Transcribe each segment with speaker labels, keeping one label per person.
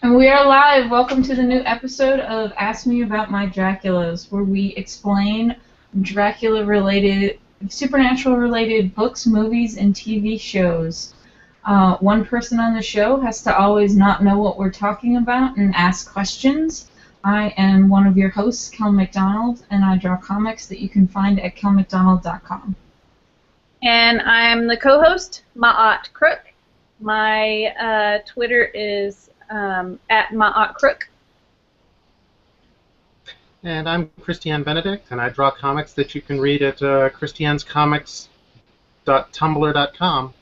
Speaker 1: And we are live. Welcome to the new episode of Ask Me About My Draculas, where we explain Dracula-related, supernatural-related books, movies, and TV shows. One person on the show has to always not know what we're talking about and ask questions. I am one of your hosts, Kel McDonald, and I draw comics that you can find at kelmcdonald.com.
Speaker 2: And I'm the co-host, Ma'at Crook. My Twitter is at Ma'at Crook.
Speaker 3: And I'm Christianne Benedict, and I draw comics that you can read at christianscomics.tumblr.com.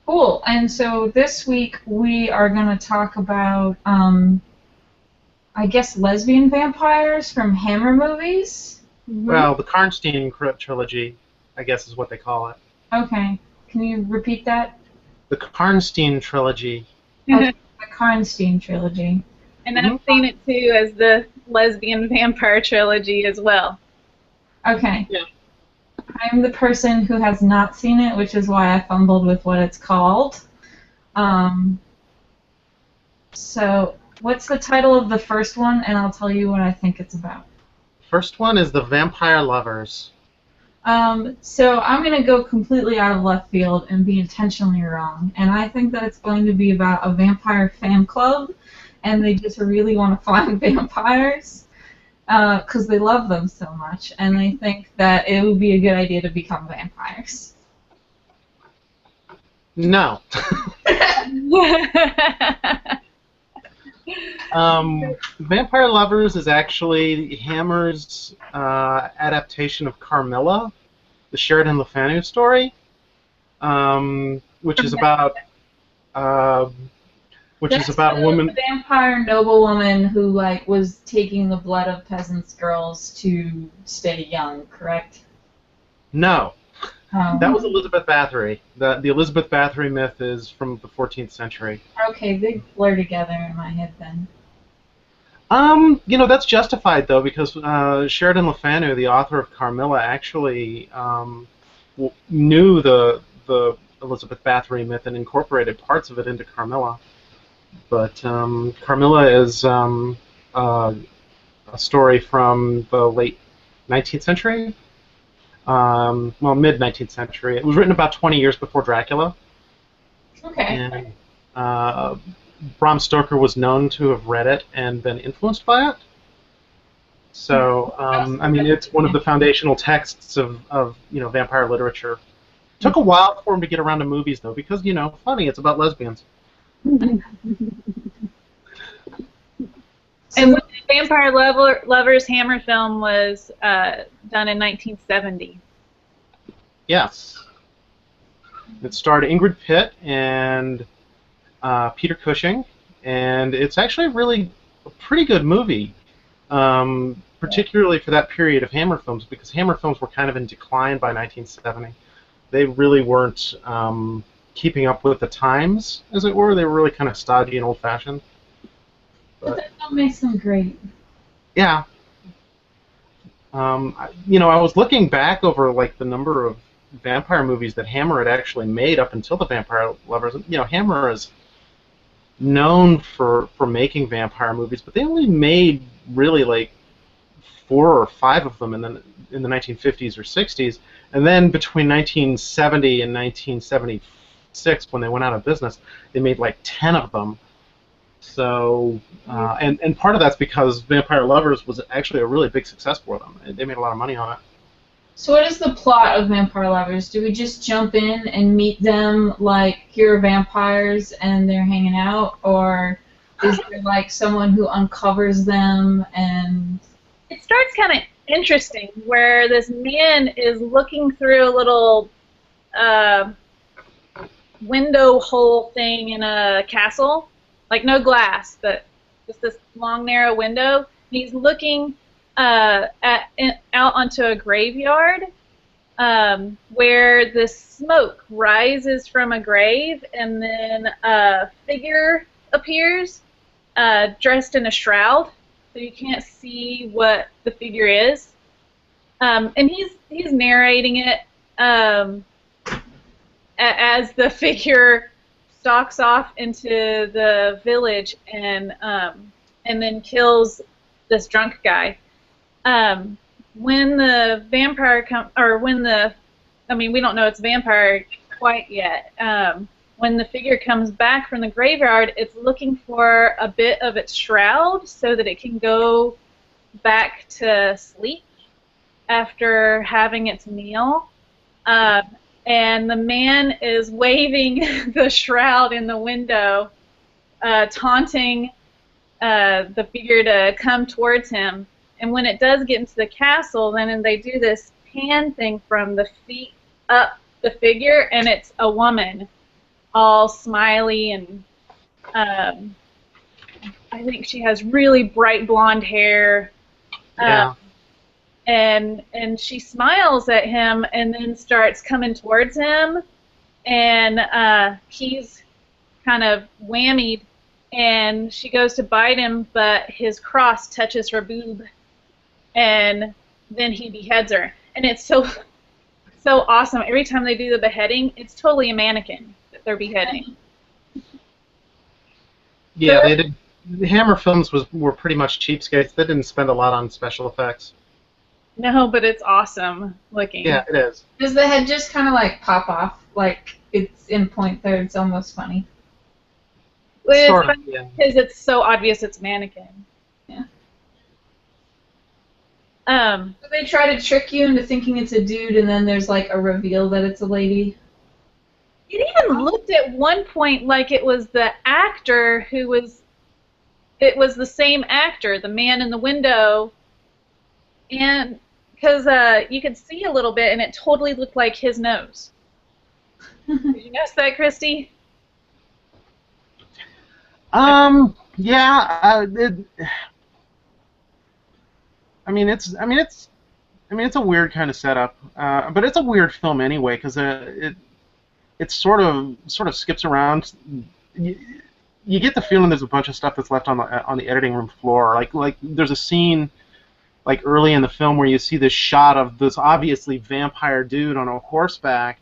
Speaker 1: Cool. And so this week we are going to talk about, I guess, lesbian vampires from Hammer movies.
Speaker 3: Well, the Karnstein trilogy, I guess is what they call it.
Speaker 1: Okay. Can you repeat that?
Speaker 3: The Karnstein trilogy.
Speaker 1: The Karnstein trilogy.
Speaker 2: And I've seen it too as the lesbian vampire trilogy as well.
Speaker 1: Okay.
Speaker 3: Yeah.
Speaker 1: I'm the person who has not seen it, which is why I fumbled with what it's called. So, what's the title of the first one, and I'll tell you what I think it's about.
Speaker 3: First one is The Vampire Lovers.
Speaker 1: So I'm going to go completely out of left field and be intentionally wrong, and I think that it's going to be about a vampire fan club, and they just really want to find vampires because they love them so much, and they think that it would be a good idea to become vampires.
Speaker 3: No. Vampire Lovers is actually Hammer's adaptation of Carmilla, the Sheridan Le Fanu story, which is about a woman.
Speaker 1: The vampire noblewoman who was taking the blood of peasants' girls to stay young, correct?
Speaker 3: No. That was Elizabeth Bathory. The Elizabeth Bathory myth is from the 14th century.
Speaker 1: Okay, they blur together in my head then.
Speaker 3: That's justified though, because Sheridan Le Fanu, the author of Carmilla, actually knew the Elizabeth Bathory myth and incorporated parts of it into Carmilla. But Carmilla is a story from the late 19th century. Mid-19th century. It was written about 20 years before Dracula.
Speaker 1: Okay.
Speaker 3: And Bram Stoker was known to have read it and been influenced by it. So, it's one of the foundational texts of vampire literature. It took a while for him to get around to movies, though, because, funny, it's about lesbians.
Speaker 2: And the Vampire Lovers Hammer film was done in 1970.
Speaker 3: Yes. It starred Ingrid Pitt and Peter Cushing, and it's actually really a pretty good movie, particularly for that period of Hammer films, because Hammer films were kind of in decline by 1970. They really weren't keeping up with the times, as it were. They were really kind of stodgy and old-fashioned.
Speaker 1: But that don't make them great.
Speaker 3: Yeah. I was looking back over the number of vampire movies that Hammer had actually made up until the Vampire Lovers. Hammer is known for making vampire movies, but they only made really 4 or 5 of them in the 1950s or 60s, and then between 1970 and 1976, when they went out of business, they made 10 of them. So, and part of that's because Vampire Lovers was actually a really big success for them. They made a lot of money on it.
Speaker 1: So what is the plot of Vampire Lovers? Do we just jump in and meet them here are vampires and they're hanging out, or is there someone who uncovers them and...
Speaker 2: It starts kind of interesting, where this man is looking through a little window hole thing in a castle. No glass, but just this long, narrow window. He's looking out onto a graveyard where the smoke rises from a grave, and then a figure appears dressed in a shroud, so you can't see what the figure is. And he's narrating it as the figure stalks off into the village and then kills this drunk guy. When the vampire we don't know it's a vampire quite yet. When the figure comes back from the graveyard, it's looking for a bit of its shroud so that it can go back to sleep after having its meal. And the man is waving the shroud in the window, taunting the figure to come towards him. And when it does get into the castle, then they do this pan thing from the feet up the figure, and it's a woman, all smiley, and I think she has really bright blonde hair.
Speaker 3: Yeah.
Speaker 2: And she smiles at him and then starts coming towards him, and he's kind of whammied, and she goes to bite him, but his cross touches her boob, and then he beheads her. And it's so awesome. Every time they do the beheading, it's totally a mannequin that they're beheading.
Speaker 3: Yeah, they did. The Hammer films were pretty much cheapskates. They didn't spend a lot on special effects.
Speaker 2: No, but it's awesome looking.
Speaker 3: Yeah, it is.
Speaker 1: Does the head just kind of like pop off, like it's in point there? It's almost funny.
Speaker 2: Well,
Speaker 3: Sort
Speaker 2: it's
Speaker 3: of,
Speaker 2: funny
Speaker 3: yeah.
Speaker 2: because it's so obvious it's mannequin.
Speaker 1: Yeah.
Speaker 2: So
Speaker 1: they try to trick you into thinking it's a dude, and then there's like a reveal that it's a lady.
Speaker 2: it even looked at one point like it was the actor who was. It was the same actor, the man in the window, and because you could see a little bit, and it totally looked like his nose. Did you notice that, Christy?
Speaker 3: Yeah. It's a weird kind of setup, but it's a weird film anyway because it sort of skips around. You get the feeling there's a bunch of stuff that's left on the editing room floor. Like there's a scene like early in the film where you see this shot of this obviously vampire dude on a horseback,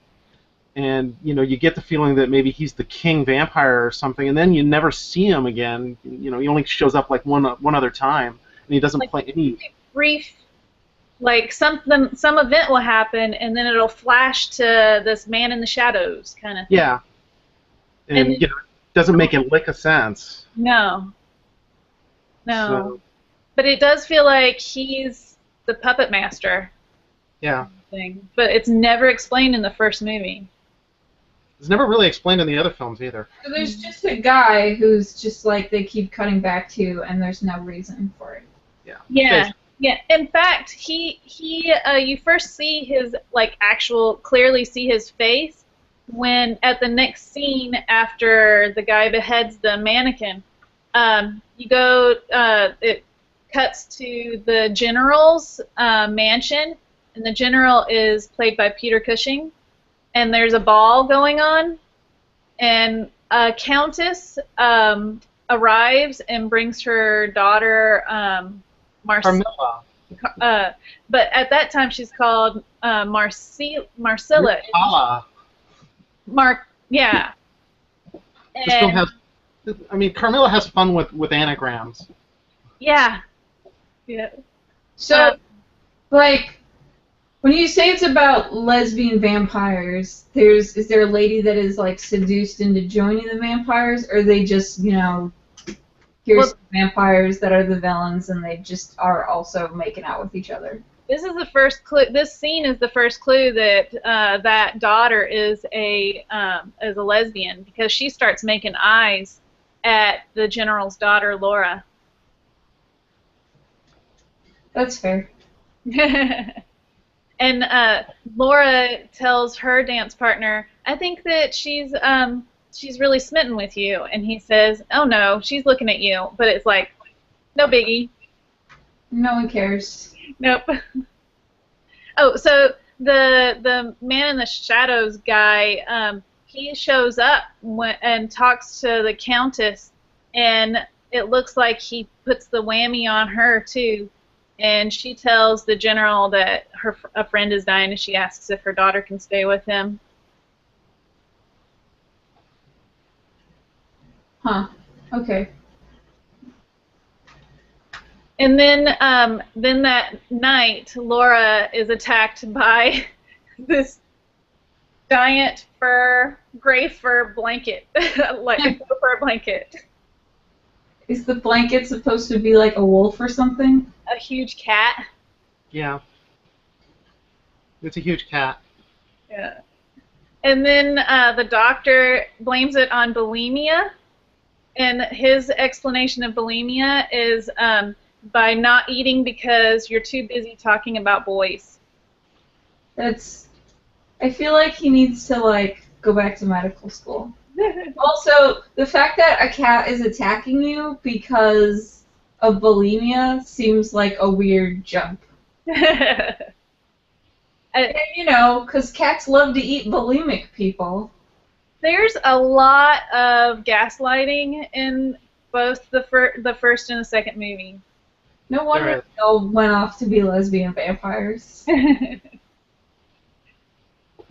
Speaker 3: and you get the feeling that maybe he's the king vampire or something, and then you never see him again. He only shows up like one other time, and he doesn't play any
Speaker 2: brief. Like some event will happen, and then it'll flash to this man in the shadows kind of thing.
Speaker 3: Yeah, and it doesn't make a lick of sense.
Speaker 2: No.
Speaker 3: So,
Speaker 2: but it does feel like he's the puppet master.
Speaker 3: Yeah.
Speaker 2: Thing. But it's never explained in the first movie.
Speaker 3: It's never really explained in the other films either.
Speaker 1: So there's just a guy who's just like they keep cutting back to, and there's no reason for it.
Speaker 3: Yeah.
Speaker 2: Yeah. Yeah. In fact, you first see his clearly see his face when at the next scene after the guy beheads the mannequin. It cuts to the general's mansion, and the general is played by Peter Cushing, and there's a ball going on, and a countess arrives and brings her daughter
Speaker 3: Carmilla.
Speaker 2: but at that time she's called Marcella. Yeah.
Speaker 3: This film has. Carmilla has fun with anagrams.
Speaker 2: Yeah. Yeah.
Speaker 1: So, when you say it's about lesbian vampires, is there a lady that is like seduced into joining the vampires, or are they just here's vampires that are the villains and they just are also making out with each other?
Speaker 2: This is the first clue. This scene is the first clue that that daughter is a lesbian, because she starts making eyes at the general's daughter, Laura.
Speaker 1: That's fair.
Speaker 2: And Laura tells her dance partner, "I think that she's really smitten with you." And he says, "Oh no, she's looking at you." But it's like, no biggie.
Speaker 1: No one cares.
Speaker 2: Nope. Oh, so the man in the shadows guy, he shows up and talks to the countess, and it looks like he puts the whammy on her too. And she tells the general that a friend is dying, and she asks if her daughter can stay with him.
Speaker 1: Huh. Okay.
Speaker 2: And then that night, Laura is attacked by this giant gray fur blanket, like a faux fur blanket.
Speaker 1: Is the blanket supposed to be like a wolf or something?
Speaker 2: A huge cat.
Speaker 3: Yeah. It's a huge cat.
Speaker 2: Yeah. And then the doctor blames it on bulimia, and his explanation of bulimia is by not eating because you're too busy talking about boys.
Speaker 1: I feel like he needs to, like, go back to medical school. Also, the fact that a cat is attacking you because of bulimia seems like a weird jump. And, you know, because cats love to eat bulimic people.
Speaker 2: There's a lot of gaslighting in both the first and the second movie.
Speaker 1: No wonder they all went off to be lesbian vampires.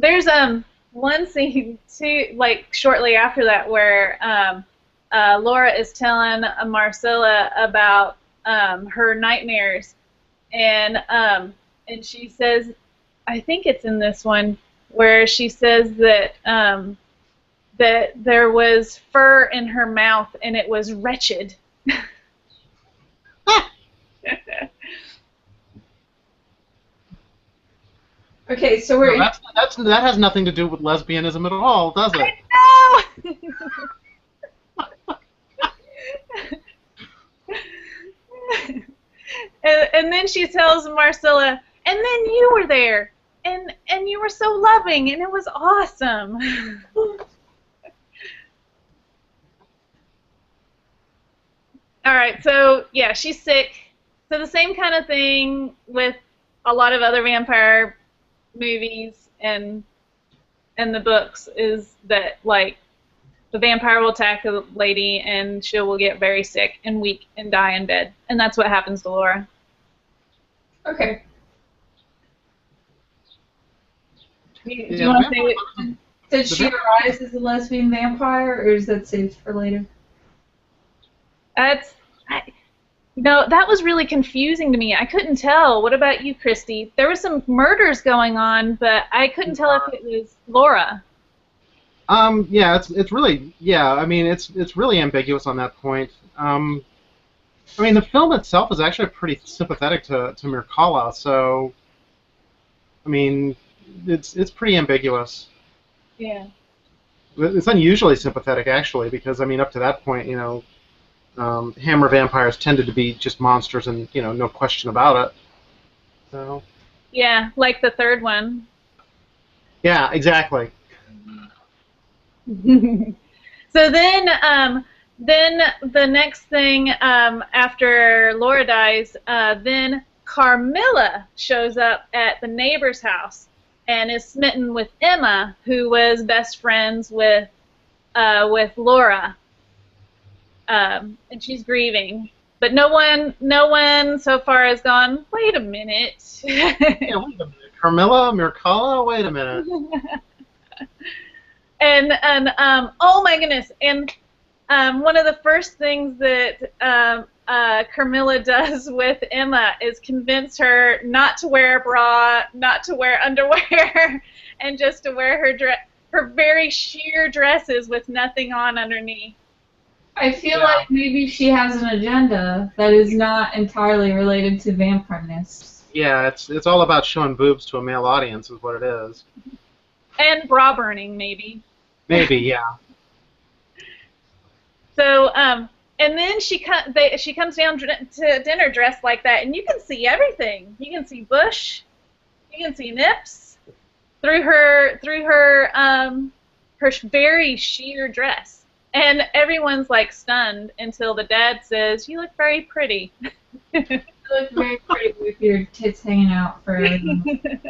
Speaker 2: There's one scene too, like shortly after that, where Laura is telling Marcella about her nightmares, and she says, I think it's in this one, where she says that that there was fur in her mouth and it was wretched.
Speaker 1: Okay, so
Speaker 3: that has nothing to do with lesbianism at all, does it?
Speaker 2: And then she tells Marcella, and then you were there, and you were so loving, and it was awesome. All right, so yeah, she's sick. So the same kind of thing with a lot of other vampire movies and the books is that, like, the vampire will attack a lady and she will get very sick and weak and die in bed, and that's what happens to Laura.
Speaker 1: Okay. Do
Speaker 3: Yeah,
Speaker 1: you want to say what, did she arise as a lesbian vampire, or is that saved for later?
Speaker 2: No, that was really confusing to me. I couldn't tell. What about you, Christy? There were some murders going on, but I couldn't tell if it was Laura.
Speaker 3: Yeah, it's really, yeah, I mean, it's really ambiguous on that point. I mean, the film itself is actually pretty sympathetic to Mircalla, so, I mean, it's pretty ambiguous.
Speaker 2: Yeah.
Speaker 3: It's unusually sympathetic, actually, because, I mean, up to that point, you know, Hammer vampires tended to be just monsters, and, you know, no question about it. So.
Speaker 2: Yeah, like the third one.
Speaker 3: Yeah, exactly.
Speaker 2: So then the next thing after Laura dies, then Carmilla shows up at the neighbor's house and is smitten with Emma, who was best friends with Laura, and she's grieving. But no one so far has gone, wait a minute.
Speaker 3: Yeah, wait a minute. Carmilla, Mircalla, wait a minute.
Speaker 2: And oh my goodness! And one of the first things that Carmilla does with Emma is convince her not to wear a bra, not to wear underwear, and just to wear her very sheer dresses with nothing on underneath.
Speaker 1: I feel like maybe she has an agenda that is not entirely related to vampireness.
Speaker 3: Yeah, it's all about showing boobs to a male audience, is what it is.
Speaker 2: And bra burning, maybe.
Speaker 3: Maybe, yeah.
Speaker 2: So, and then she comes down to dinner dressed like that, and you can see everything. You can see bush, you can see nips through her very sheer dress, and everyone's like stunned until the dad says, "You look very pretty."
Speaker 1: You look very pretty with your tits hanging out for everyone.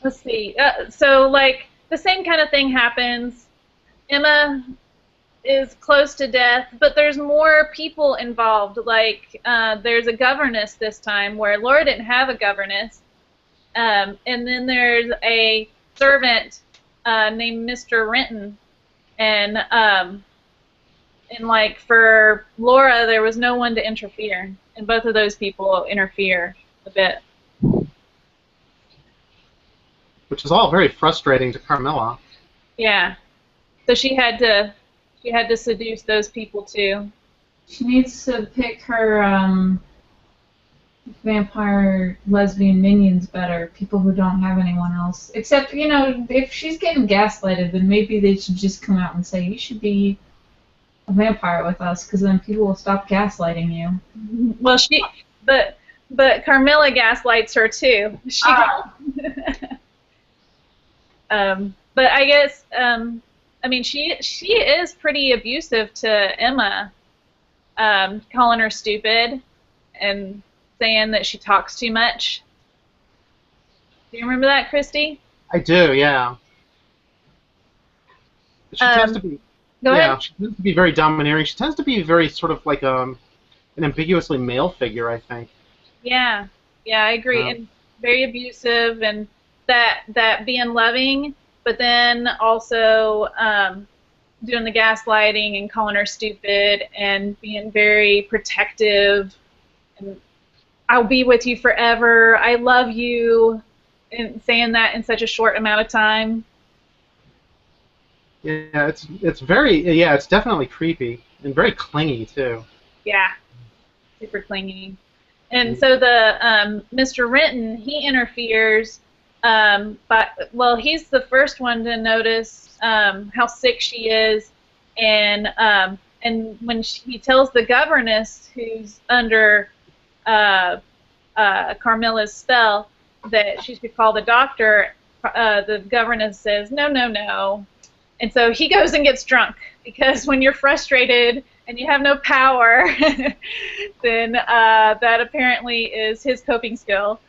Speaker 2: Let's see. So, like, the same kind of thing happens. Emma is close to death, but there's more people involved. Like, there's a governess this time, where Laura didn't have a governess. And then there's a servant named Mr. Renton, and like for Laura, there was no one to interfere, and both of those people interfere a bit.
Speaker 3: Which is all very frustrating to Carmilla.
Speaker 2: Yeah, so she had to seduce those people too.
Speaker 1: She needs to pick her vampire lesbian minions better, people who don't have anyone else. Except, you know, if she's getting gaslighted, then maybe they should just come out and say, you should be a vampire with us, because then people will stop gaslighting you.
Speaker 2: Well, but Carmilla gaslights her too. But I guess, I mean, she is pretty abusive to Emma, calling her stupid and saying that she talks too much. Do you remember that, Christy?
Speaker 3: I do, yeah. She tends to be.
Speaker 2: Go ahead.
Speaker 3: She tends to be very domineering. She tends to be very sort of like an ambiguously male figure, I think.
Speaker 2: Yeah, I agree. And very abusive, and that being loving, but then also doing the gaslighting and calling her stupid and being very protective and I'll be with you forever, I love you, and saying that in such a short amount of time.
Speaker 3: Yeah, it's it's definitely creepy and very clingy too.
Speaker 2: Yeah, super clingy. And so the Mr. Renton, he interferes, but he's the first one to notice how sick she is, and when he tells the governess who's under Carmilla's spell that she should call the doctor, the governess says, no, no, no. And so he goes and gets drunk, because when you're frustrated and you have no power, then that apparently is his coping skill.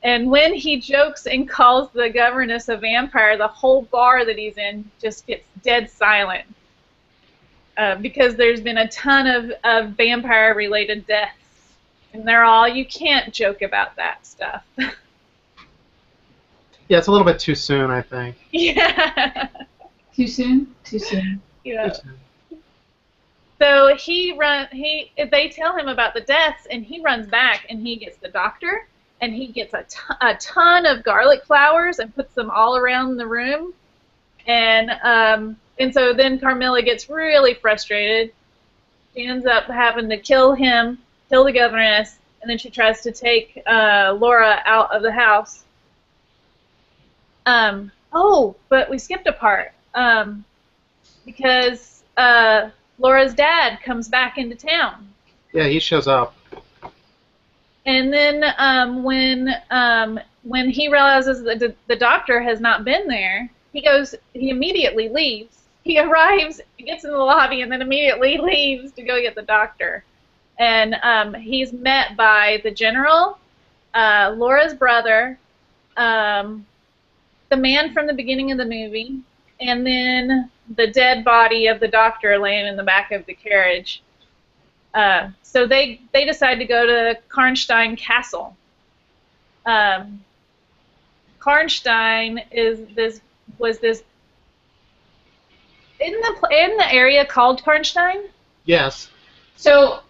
Speaker 2: And when he jokes and calls the governess a vampire, the whole bar that he's in just gets dead silent, because there's been a ton of vampire-related deaths. And they're all, you can't joke about that stuff.
Speaker 3: Yeah, it's a little bit too soon, I think.
Speaker 2: Yeah.
Speaker 1: Too soon? Too soon.
Speaker 2: Yeah. So they tell him about the deaths, and he runs back, and he gets the doctor, and he gets a ton of garlic flowers and puts them all around the room. And so then Carmilla gets really frustrated. She ends up having to kill the governess, and then she tries to take Laura out of the house. But we skipped a part, because Laura's dad comes back into town.
Speaker 3: Yeah, he shows up.
Speaker 2: And then when he realizes that the doctor has not been there, he immediately leaves. He arrives, he gets in the lobby, and then immediately leaves to go get the doctor. And he's met by the general, Laura's brother, the man from the beginning of the movie, and then the dead body of the doctor laying in the back of the carriage. So they decide to go to Karnstein Castle. Karnstein was this in the area called Karnstein?
Speaker 3: Yes.
Speaker 1: So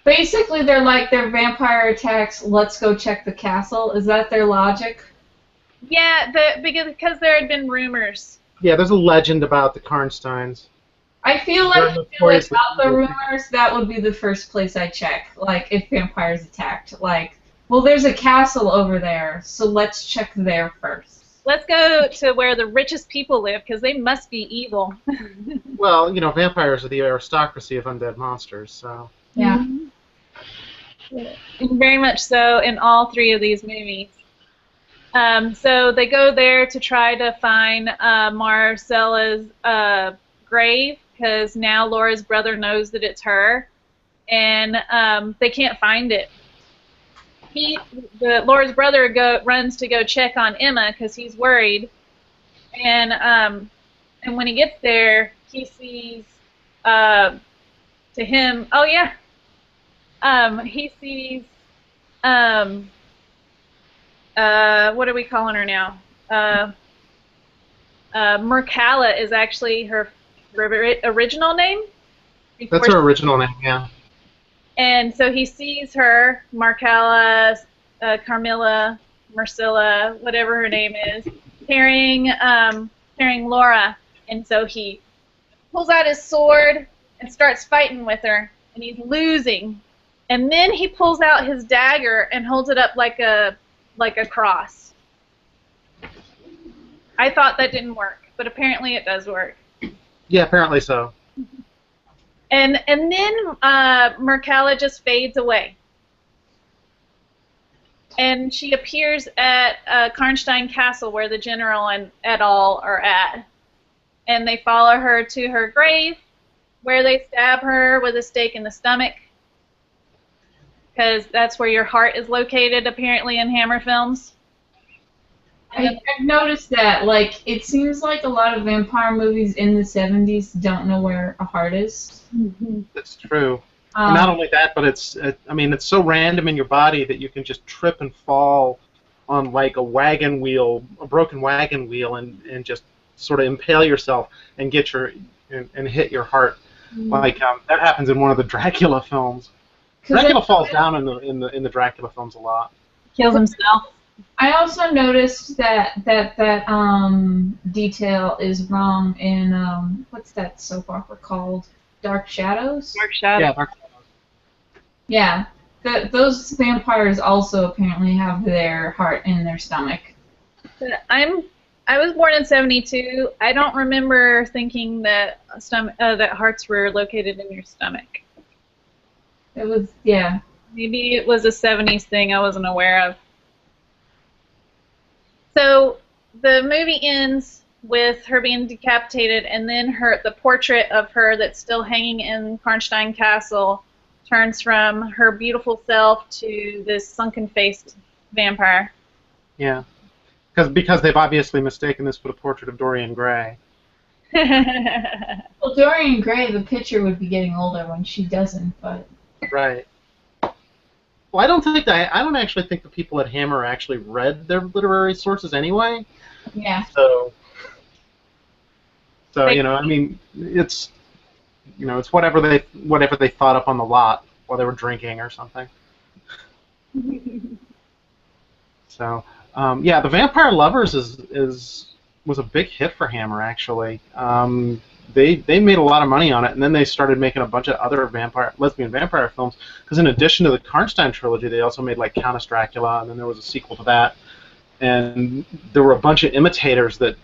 Speaker 1: basically they're like, their vampire attacks, let's go check the castle. Is that their logic?
Speaker 2: Yeah, because there had been rumors.
Speaker 3: Yeah, there's a legend about the Karnsteins.
Speaker 1: I feel like about the rumors, that would be the first place I check, like, if vampires attacked. Like, well, there's a castle over there, so let's check there first.
Speaker 2: Let's go to where the richest people live, because they must be evil.
Speaker 3: Well, you know, vampires are the aristocracy of undead monsters, so...
Speaker 1: Yeah.
Speaker 2: Mm-hmm. And very much so in all three of these movies. So they go there to try to find Marcella's grave, because now Laura's brother knows that it's her, and they can't find it. Laura's brother runs to go check on Emma because he's worried, and when he gets there, he sees he sees what are we calling her now? Mercala is actually her original name.
Speaker 3: That's her original name, yeah.
Speaker 2: And so he sees her, Marcella, Carmilla, Marcilla, whatever her name is, carrying Laura. And so he pulls out his sword and starts fighting with her, and he's losing. And then he pulls out his dagger and holds it up like a cross. I thought that didn't work, but apparently it does work.
Speaker 3: Yeah, apparently so.
Speaker 2: And then Mercala just fades away. And she appears at Karnstein Castle, where the general and et al. Are at. And they follow her to her grave, where they stab her with a stake in the stomach. Because that's where your heart is located, apparently, in Hammer films.
Speaker 1: I've noticed that, like, it seems like a lot of vampire movies in the 70s don't know where a heart is.
Speaker 3: That's true. And not only that, but it's so random in your body that you can just trip and fall on, like, a broken wagon wheel, and just sort of impale yourself and and hit your heart. Like, that happens in one of the Dracula films. Dracula falls down in the Dracula films a lot.
Speaker 2: Kills himself.
Speaker 1: I also noticed that detail is wrong in what's that soap opera called? Dark Shadows?
Speaker 2: Dark Shadows.
Speaker 3: Yeah, Dark Shadows.
Speaker 1: Yeah. Those vampires also apparently have their heart in their stomach.
Speaker 2: I was born in '72. I don't remember thinking that that hearts were located in your stomach.
Speaker 1: It was, yeah.
Speaker 2: Maybe it was a '70s thing I wasn't aware of. So the movie ends with her being decapitated, and then the portrait of her that's still hanging in Karnstein Castle turns from her beautiful self to this sunken-faced vampire.
Speaker 3: Yeah, because they've obviously mistaken this for the portrait of Dorian Gray.
Speaker 1: Well, Dorian Gray, the picture would be getting older when she doesn't, but...
Speaker 3: Right. Well, I don't actually think the people at Hammer actually read their literary sources anyway.
Speaker 1: Yeah.
Speaker 3: So it's it's whatever they thought up on the lot while they were drinking or something. So yeah, The Vampire Lovers was a big hit for Hammer actually. They made a lot of money on it, and then they started making a bunch of other lesbian vampire films. Because in addition to the Karnstein trilogy, they also made like Countess Dracula, and then there was a sequel to that. And there were a bunch of imitators that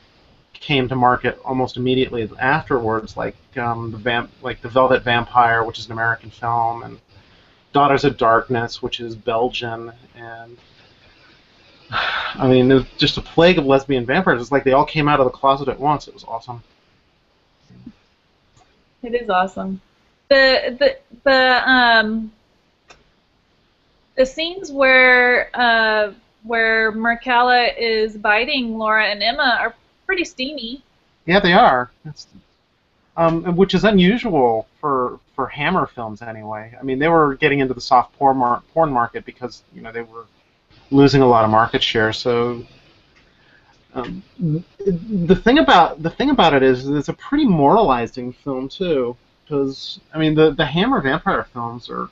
Speaker 3: came to market almost immediately afterwards, like the Velvet Vampire, which is an American film, and Daughters of Darkness, which is Belgian, and I mean, it was just a plague of lesbian vampires. It's like they all came out of the closet at once. It was awesome.
Speaker 2: It is awesome. The scenes where Mercala is biting Laura and Emma are pretty steamy.
Speaker 3: Yeah, they are. Which is unusual for Hammer films anyway. I mean, they were getting into the soft porn market because they were losing a lot of market share. So the thing about it is it's a pretty moralizing film too, because I mean the Hammer vampire films are,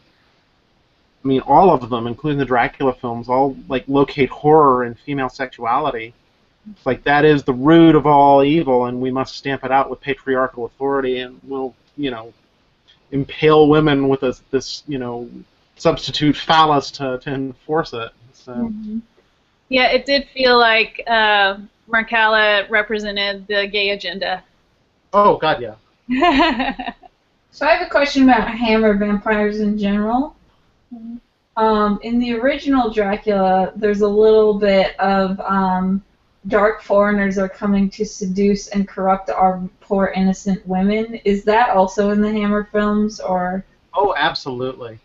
Speaker 3: I mean all of them, including the Dracula films, all like locate horror and female sexuality. It's like that is the root of all evil, and we must stamp it out with patriarchal authority, and we'll impale women with this substitute phallus to enforce it. So.
Speaker 2: Mm-hmm. Yeah, it did feel like Mercala represented the gay agenda.
Speaker 3: Oh, God, yeah.
Speaker 1: So I have a question about Hammer vampires in general. In the original Dracula, there's a little bit of dark foreigners are coming to seduce and corrupt our poor innocent women. Is that also in the Hammer films, or?
Speaker 3: Oh, absolutely.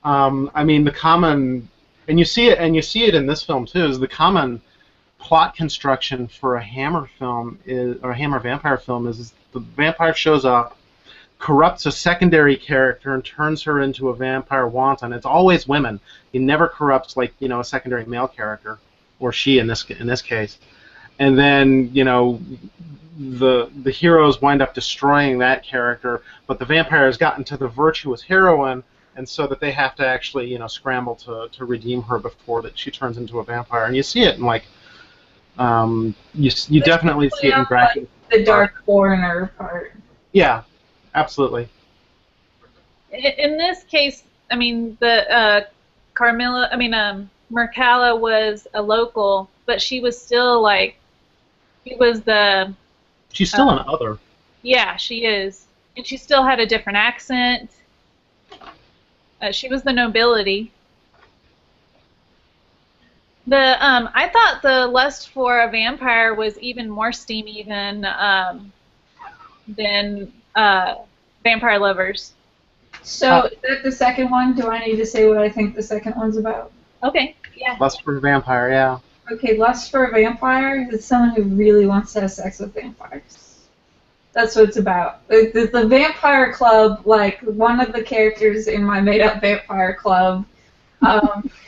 Speaker 3: I mean, the common, and you see it in this film too, is the common plot construction for a Hammer film or a Hammer vampire film is the vampire shows up, corrupts a secondary character, and turns her into a vampire wanton. It's always women. He never corrupts a secondary male character, or she in this case. and then the heroes wind up destroying that character, but the vampire has gotten to the virtuous heroine, and so that they have to actually scramble to redeem her before that she turns into a vampire. And you see it in you definitely see it in Dracula.
Speaker 1: Like the dark foreigner part.
Speaker 3: Yeah, absolutely.
Speaker 2: In this case, I mean, the Mercala was a local, but she was still
Speaker 3: She's still an other.
Speaker 2: Yeah, she is. And she still had a different accent. She was the nobility. I thought the lust for a vampire was even more steamy than Vampire Lovers.
Speaker 1: So is that the second one? Do I need to say what I think the second one's about?
Speaker 2: Okay, yeah.
Speaker 3: Lust for a vampire, yeah.
Speaker 1: Okay, lust for a vampire is someone who really wants to have sex with vampires. That's what it's about. The vampire club, like one of the characters in my made-up vampire club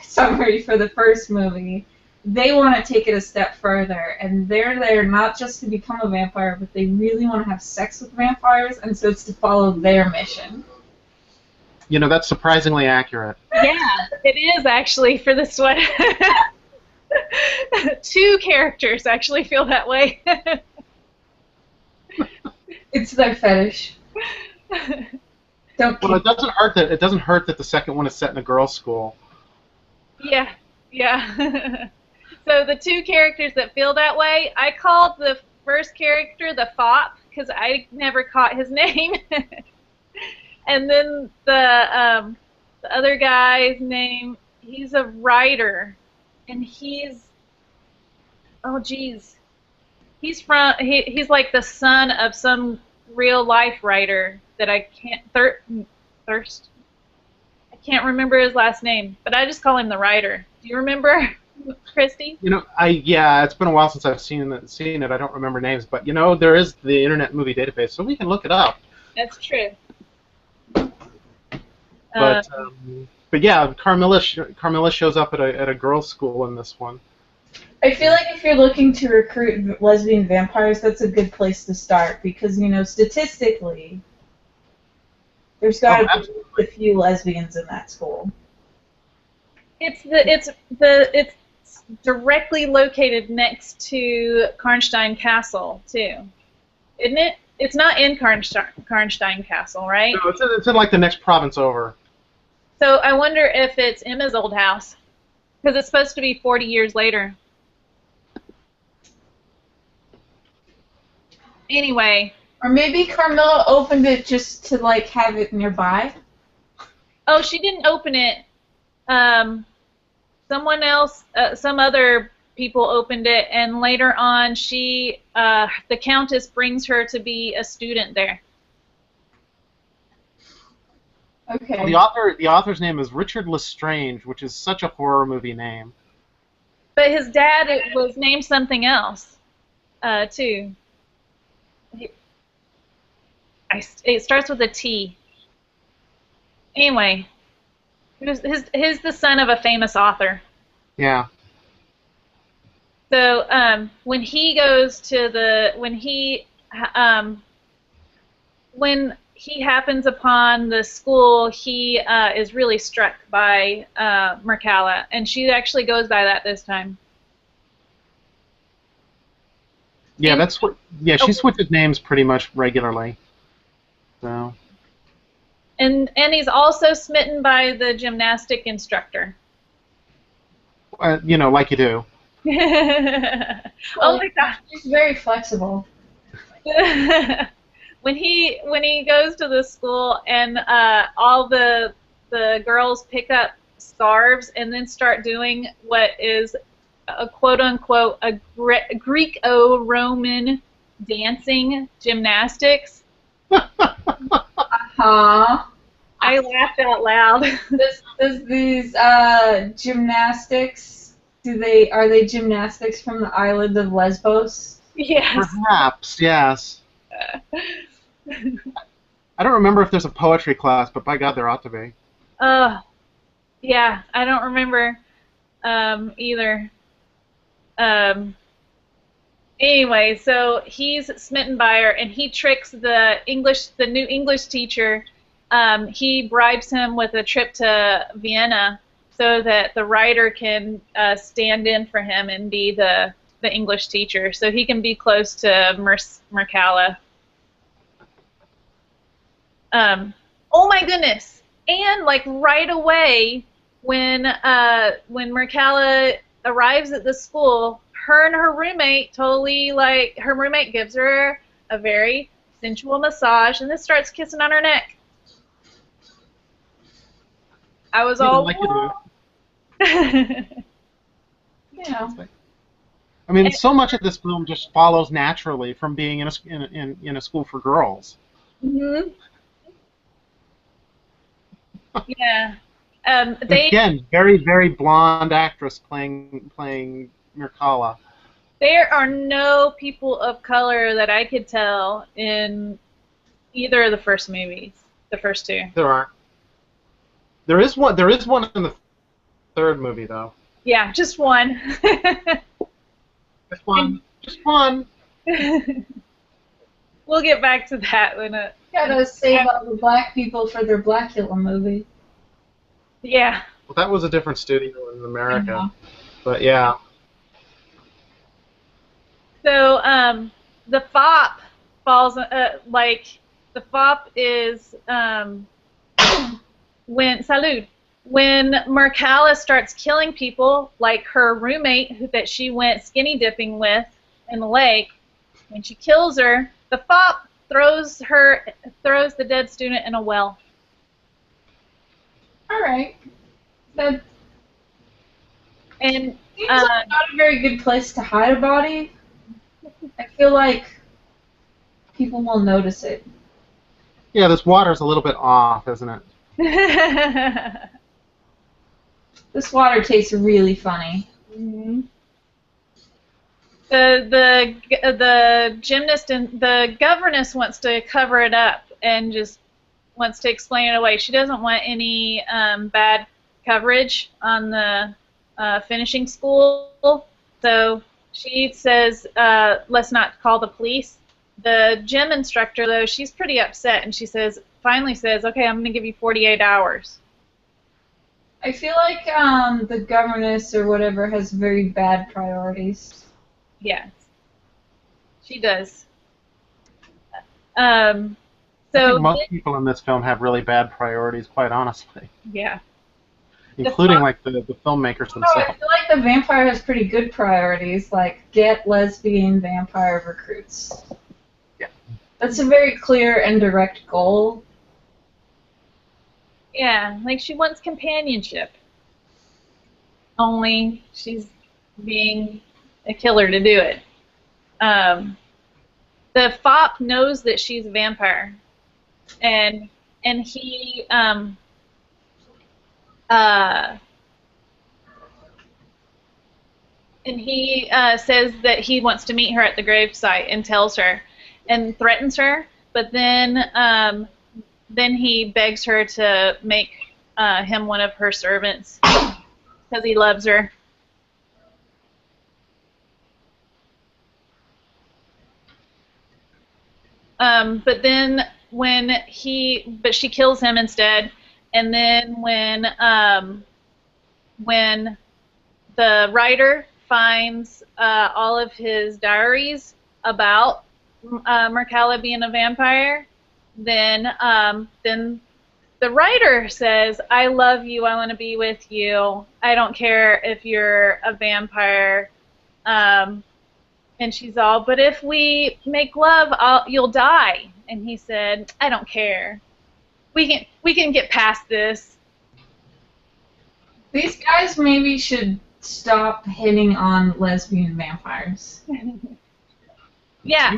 Speaker 1: summary for the first movie, they want to take it a step further, and they're there not just to become a vampire, but they really want to have sex with vampires, and so it's to follow their mission.
Speaker 3: That's surprisingly accurate.
Speaker 2: Yeah, it is actually for this one. Two characters actually feel that way.
Speaker 1: It's their fetish.
Speaker 3: Well, it doesn't hurt that the second one is set in a girls' school.
Speaker 2: Yeah. So the two characters that feel that way, I called the first character the fop because I never caught his name. And then the other guy's name, he's a writer, and he's like the son of some real life writer that I can't I can't remember his last name, but I just call him the writer. Do you remember, Christy?
Speaker 3: It's been a while since I've seen it. I don't remember names, but there is the Internet Movie Database, so we can look it up.
Speaker 2: That's true.
Speaker 3: But yeah, Carmilla shows up at a girls' school in this one.
Speaker 1: I feel like if you're looking to recruit lesbian vampires, that's a good place to start because statistically, there's got to be a few lesbians in that school.
Speaker 2: It's directly located next to Karnstein Castle too, isn't it? It's not in Karnstein Castle, right?
Speaker 3: No, it's in like the next province over.
Speaker 2: So I wonder if it's Emma's old house, because it's supposed to be 40 years later. Anyway.
Speaker 1: Or maybe Carmilla opened it just to have it nearby.
Speaker 2: Oh, she didn't open it. Someone else, some other people opened it, and later on, the Countess brings her to be a student there.
Speaker 1: Okay.
Speaker 3: The author's name is Richard Lestrange, which is such a horror movie name.
Speaker 2: But his dad was named something else, too. It starts with a T. Anyway, he's the son of a famous author.
Speaker 3: Yeah.
Speaker 2: So when he goes to when he happens upon the school, he is really struck by Mercala, and she actually goes by that this time.
Speaker 3: Yeah, that's what. Yeah, she switches names pretty much regularly. So.
Speaker 2: And he's also smitten by the gymnastic instructor.
Speaker 3: Like you do.
Speaker 2: Oh my gosh,
Speaker 1: she's very flexible.
Speaker 2: When he goes to the school and all the girls pick up scarves and then start doing what is a quote unquote a Greco-Roman dancing gymnastics. I laughed out loud.
Speaker 1: Does these gymnastics, are they gymnastics from the island of Lesbos?
Speaker 2: Yes.
Speaker 3: Perhaps, yes. I don't remember if there's a poetry class, but by God, there ought to be.
Speaker 2: Yeah, I don't remember either. Anyway, so he's smitten by her, and he tricks the new English teacher. He bribes him with a trip to Vienna so that the writer can stand in for him and be the English teacher, so he can be close to Mercalla. Oh my goodness! And like right away, when Mercalla arrives at the school, her and her roommate totally like her roommate gives her a very sensual massage and then starts kissing on her neck. I was all
Speaker 3: like you do.
Speaker 1: Yeah.
Speaker 3: I mean, so much of this film just follows naturally from being in a school for girls.
Speaker 2: Mm-hmm. Yeah.
Speaker 3: Again, very, very blonde actress playing Mercalla.
Speaker 2: There are no people of color that I could tell in either of the first movies, the first two.
Speaker 3: There are. There is one in the third movie, though.
Speaker 2: Yeah, just one.
Speaker 3: Just one. Just one.
Speaker 2: We'll get back to that when
Speaker 1: Gotta save all the black people for their Blackula movie.
Speaker 2: Yeah.
Speaker 3: Well, that was a different studio in America, but yeah.
Speaker 2: So the fop falls like the fop is when Mercalla starts killing people, like her roommate that she went skinny dipping with in the lake. When she kills her, the fop throws the dead student in a well.
Speaker 1: All right. That
Speaker 2: And
Speaker 1: seems like not a very good place to hide a body. I feel like people will notice it.
Speaker 3: Yeah, this water's a little bit off, isn't it?
Speaker 1: This water tastes really funny.
Speaker 2: Mm-hmm. The gymnast and the governess wants to cover it up and just wants to explain it away. She doesn't want any bad coverage on the finishing school, so she says, let's not call the police. The gym instructor, though, she's pretty upset, and she finally says, okay, I'm going to give you 48 hours.
Speaker 1: I feel like the governess or whatever has very bad priorities.
Speaker 2: Yeah, she does.
Speaker 3: I think most people in this film have really bad priorities, quite honestly.
Speaker 2: Yeah.
Speaker 3: Including like the filmmakers themselves.
Speaker 1: I feel like the vampire has pretty good priorities, like get lesbian vampire recruits.
Speaker 3: Yeah.
Speaker 1: That's a very clear and direct goal.
Speaker 2: Yeah, like she wants companionship. Only she's being a killer to do it. The fop knows that she's a vampire, and he says that he wants to meet her at the gravesite and tells her and threatens her, but then he begs her to make him one of her servants because he loves her. But she kills him instead, and then when the writer finds all of his diaries about Mercalla being a vampire, then the writer says, I love you, I want to be with you, I don't care if you're a vampire. And she's all, but if we make love, you'll die. And he said, I don't care. We can get past this.
Speaker 1: These guys maybe should stop hitting on lesbian vampires.
Speaker 2: Yeah,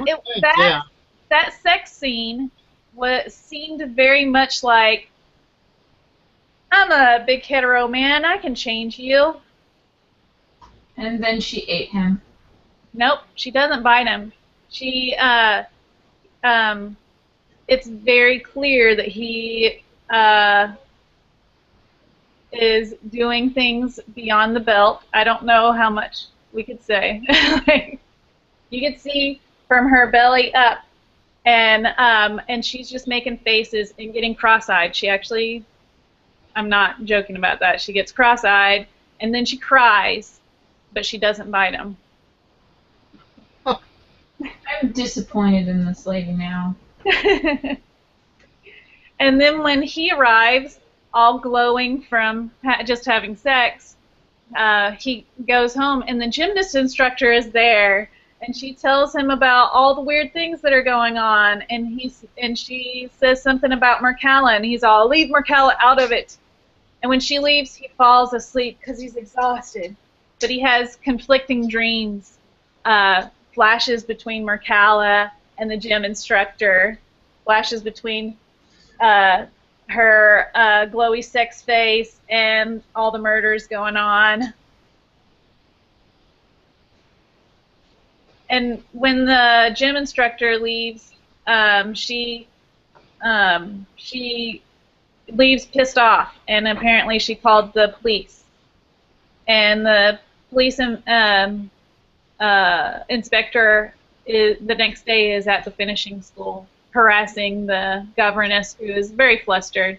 Speaker 2: that sex scene seemed very much like, I'm a big hetero man, I can change you.
Speaker 1: And then she ate him.
Speaker 2: Nope, she doesn't bite him. It's very clear that he is doing things beyond the belt. I don't know how much we could say. You can see from her belly up, and she's just making faces and getting cross-eyed. She actually, I'm not joking about that. She gets cross-eyed, and then she cries, but she doesn't bite him.
Speaker 1: I'm disappointed in this lady now.
Speaker 2: And then when he arrives, all glowing from just having sex, he goes home, and the gymnast instructor is there, and she tells him about all the weird things that are going on, and she says something about Mercalla, and he's all, leave Mercalla out of it. And when she leaves, he falls asleep because he's exhausted. But he has conflicting dreams, flashes between Mercalla and the gym instructor, flashes between her glowy sex face and all the murders going on. And when the gym instructor leaves, she leaves pissed off, and apparently she called the police. And the police inspector the next day is at the finishing school, harassing the governess, who is very flustered.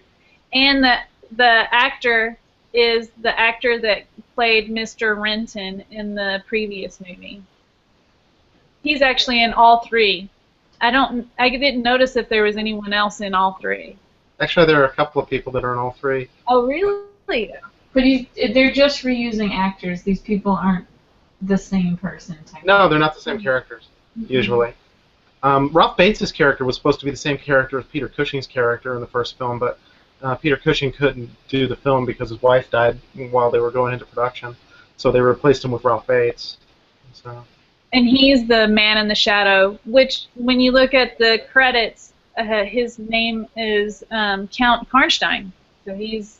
Speaker 2: And the actor is the actor that played Mr. Renton in the previous movie. He's actually in all three. I didn't notice if there was anyone else in all three.
Speaker 3: Actually, there are a couple of people that are in all three.
Speaker 2: Oh, really?
Speaker 1: But they're just reusing actors. These people aren't the same person.
Speaker 3: No, they're not the same characters, usually. Ralph Bates' character was supposed to be the same character as Peter Cushing's character in the first film, but Peter Cushing couldn't do the film because his wife died while they were going into production, so they replaced him with Ralph Bates. So.
Speaker 2: And he's the man in the shadow, which, when you look at the credits, his name is Count Karnstein. So he's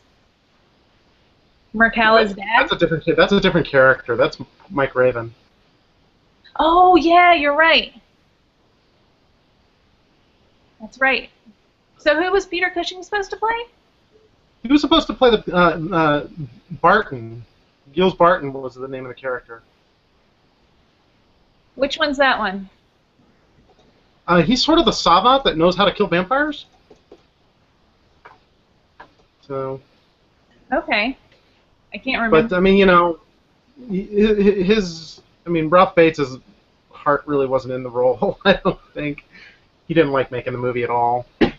Speaker 2: Mercalla's dad.
Speaker 3: That's a different character. That's Mike Raven.
Speaker 2: Oh yeah, you're right. That's right. So who was Peter Cushing supposed to play?
Speaker 3: He was supposed to play the Barton. Gilles Barton was the name of the character.
Speaker 2: Which one's that one?
Speaker 3: He's sort of the savant that knows how to kill vampires. So.
Speaker 2: Okay. I can't remember.
Speaker 3: But I mean, you know, Ralph Bates' heart really wasn't in the role. I don't think he didn't like making the movie at all.
Speaker 2: I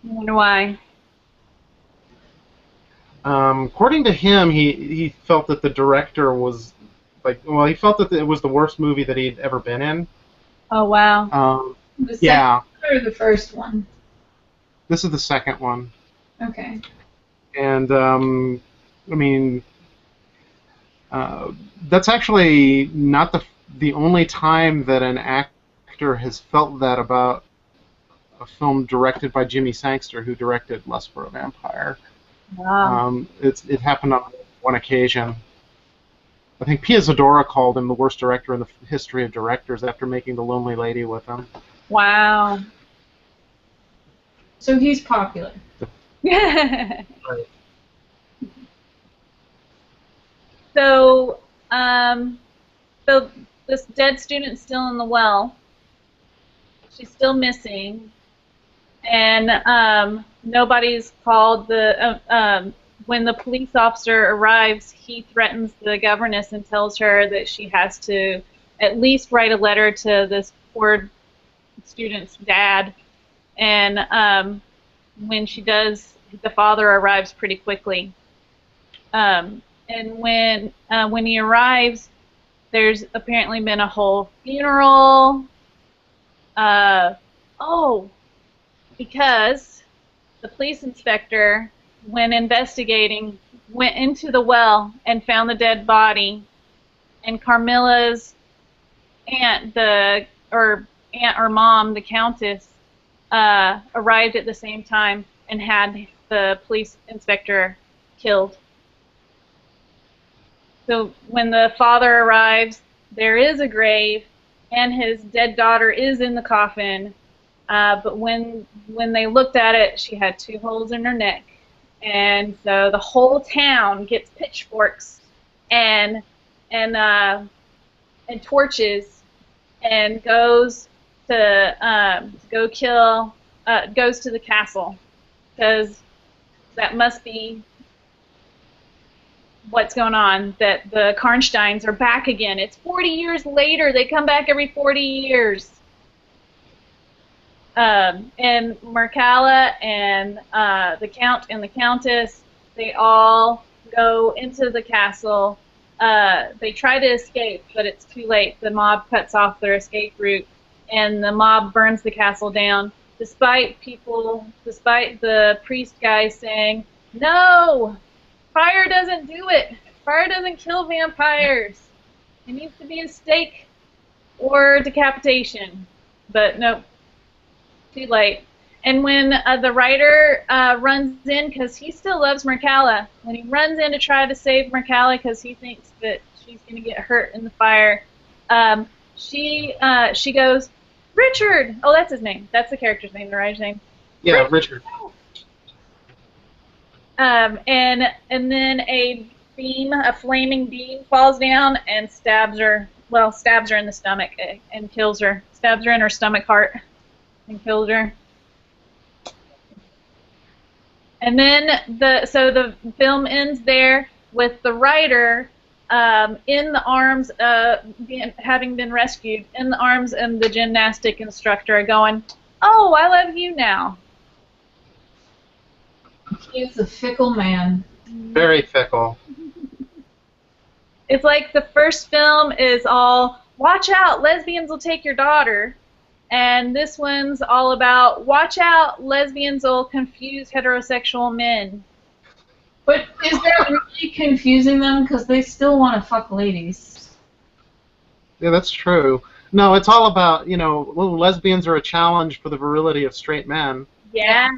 Speaker 2: wonder why.
Speaker 3: According to him, he felt that the director was he felt that it was the worst movie that he'd ever been in.
Speaker 2: Oh wow.
Speaker 1: The second or the first one?
Speaker 3: This is the second one.
Speaker 1: Okay.
Speaker 3: And that's actually not the only time that an actor has felt that about a film directed by Jimmy Sangster, who directed Lust for a Vampire.
Speaker 2: Wow.
Speaker 3: It happened on one occasion. I think Pia Zadora called him the worst director in the history of directors after making The Lonely Lady with him.
Speaker 2: Wow.
Speaker 1: So he's popular.
Speaker 3: Right.
Speaker 2: So this dead student's still in the well. She's still missing, and nobody's called when the police officer arrives, he threatens the governess and tells her that she has to at least write a letter to this poor student's dad. And when she does, the father arrives pretty quickly. And when he arrives, there's apparently been a whole funeral. Because the police inspector, when investigating, went into the well and found the dead body, and Carmilla's aunt or mom, the countess, arrived at the same time and had the police inspector killed. So when the father arrives, there is a grave, and his dead daughter is in the coffin. But when they looked at it, she had 2 holes in her neck. And so the whole town gets pitchforks and and torches, and goes to go kill. Goes to the castle because that must be what's going on. That the Karnsteins are back again. It's 40 years later. They come back every 40 years. And Mircalla and the Count and the Countess, they all go into the castle. They try to escape, but it's too late. The mob cuts off their escape route, and the mob burns the castle down, despite the priest guy saying, "No, fire doesn't do it. Fire doesn't kill vampires. It needs to be a stake or decapitation." But nope, too late. And when the writer runs in, because he still loves Mircalla, when he runs in to try to save Mircalla because he thinks that she's going to get hurt in the fire, she goes, "Richard!" Oh, that's his name. That's the character's name, the writer's name.
Speaker 3: Yeah, Richard.
Speaker 2: And then a flaming beam falls down and stabs her. Well, stabs her in the stomach and kills her. Stabs her in her stomach heart and kills her. And then the film ends there with the writer in the arms, having been rescued, in the arms of the gymnastic instructor, going, "Oh, I love you now."
Speaker 1: He's a fickle man.
Speaker 3: Very fickle.
Speaker 2: It's like the first film is all, "Watch out, lesbians will take your daughter." And this one's all about, "Watch out, lesbians will confuse heterosexual men."
Speaker 1: But is that really confusing them? Because they still want to fuck ladies.
Speaker 3: Yeah, that's true. No, it's all about, lesbians are a challenge for the virility of straight men.
Speaker 2: Yeah.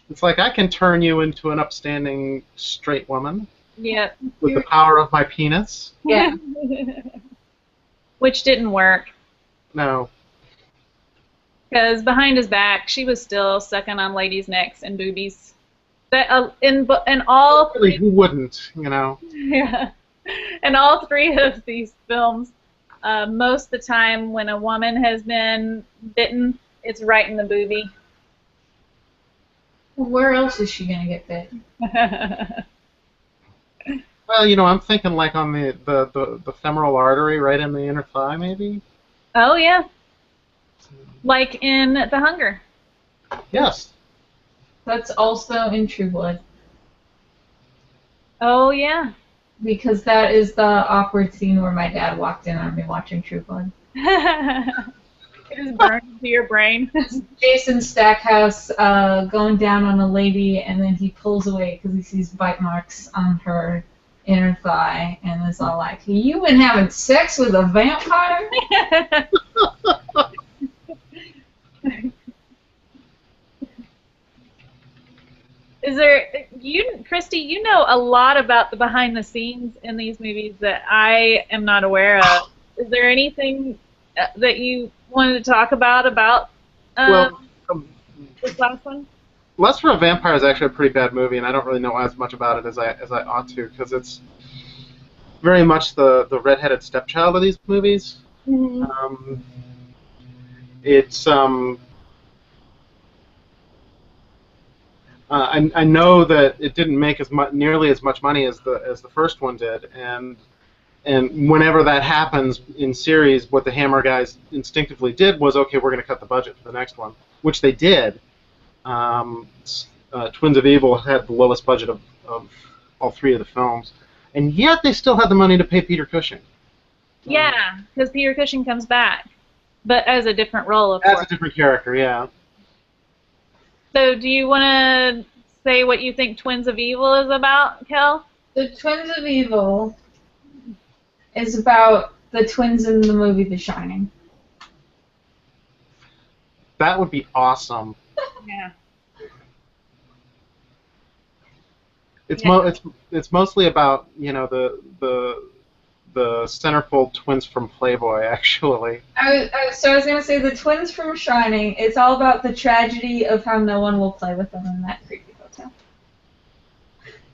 Speaker 3: It's like, I can turn you into an upstanding straight woman.
Speaker 2: Yeah.
Speaker 3: With the power of my penis.
Speaker 1: Yeah.
Speaker 2: Which didn't work.
Speaker 3: No.
Speaker 2: Because behind his back, she was still sucking on ladies' necks and boobies. That in all
Speaker 3: really, who wouldn't,
Speaker 2: Yeah. In all three of these films, most of the time when a woman has been bitten, it's right in the boobie.
Speaker 1: Well, where else is she gonna get bit?
Speaker 3: Well, I'm thinking like on the femoral artery right in the inner thigh, maybe.
Speaker 2: Oh yeah. Like in The Hunger.
Speaker 3: Yes.
Speaker 1: That's also in True Blood.
Speaker 2: Oh yeah.
Speaker 1: Because that is the awkward scene where my dad walked in on me watching True Blood.
Speaker 2: It is burned into your brain.
Speaker 1: Jason Stackhouse going down on a lady, and then he pulls away because he sees bite marks on her inner thigh, and is all like, "You been having sex with a vampire?"
Speaker 2: Is there, Christy, you know a lot about the behind the scenes in these movies that I am not aware of. Is there anything that you wanted to talk about this last one?
Speaker 3: Lust for a Vampire is actually a pretty bad movie, and I don't really know as much about it as I ought to, because it's very much the redheaded stepchild of these movies.
Speaker 2: Mm-hmm.
Speaker 3: I know that it didn't make nearly as much money as the first one did, and whenever that happens in series, what the Hammer guys instinctively did was, okay, we're going to cut the budget for the next one, which they did. Twins of Evil had the lowest budget of all three of the films, and yet they still had the money to pay Peter Cushing.
Speaker 2: Yeah, because Peter Cushing comes back, but as a different role, of course.
Speaker 3: As a different character, yeah.
Speaker 2: So do you want to say what you think Twins of Evil is about, Kel?
Speaker 1: The Twins of Evil is about the twins in the movie The Shining.
Speaker 3: That would be awesome.
Speaker 2: Yeah.
Speaker 3: It's mostly about the centerfold twins from Playboy, actually.
Speaker 1: So I was gonna say the twins from Shining. It's all about the tragedy of how no one will play with them in that creepy hotel.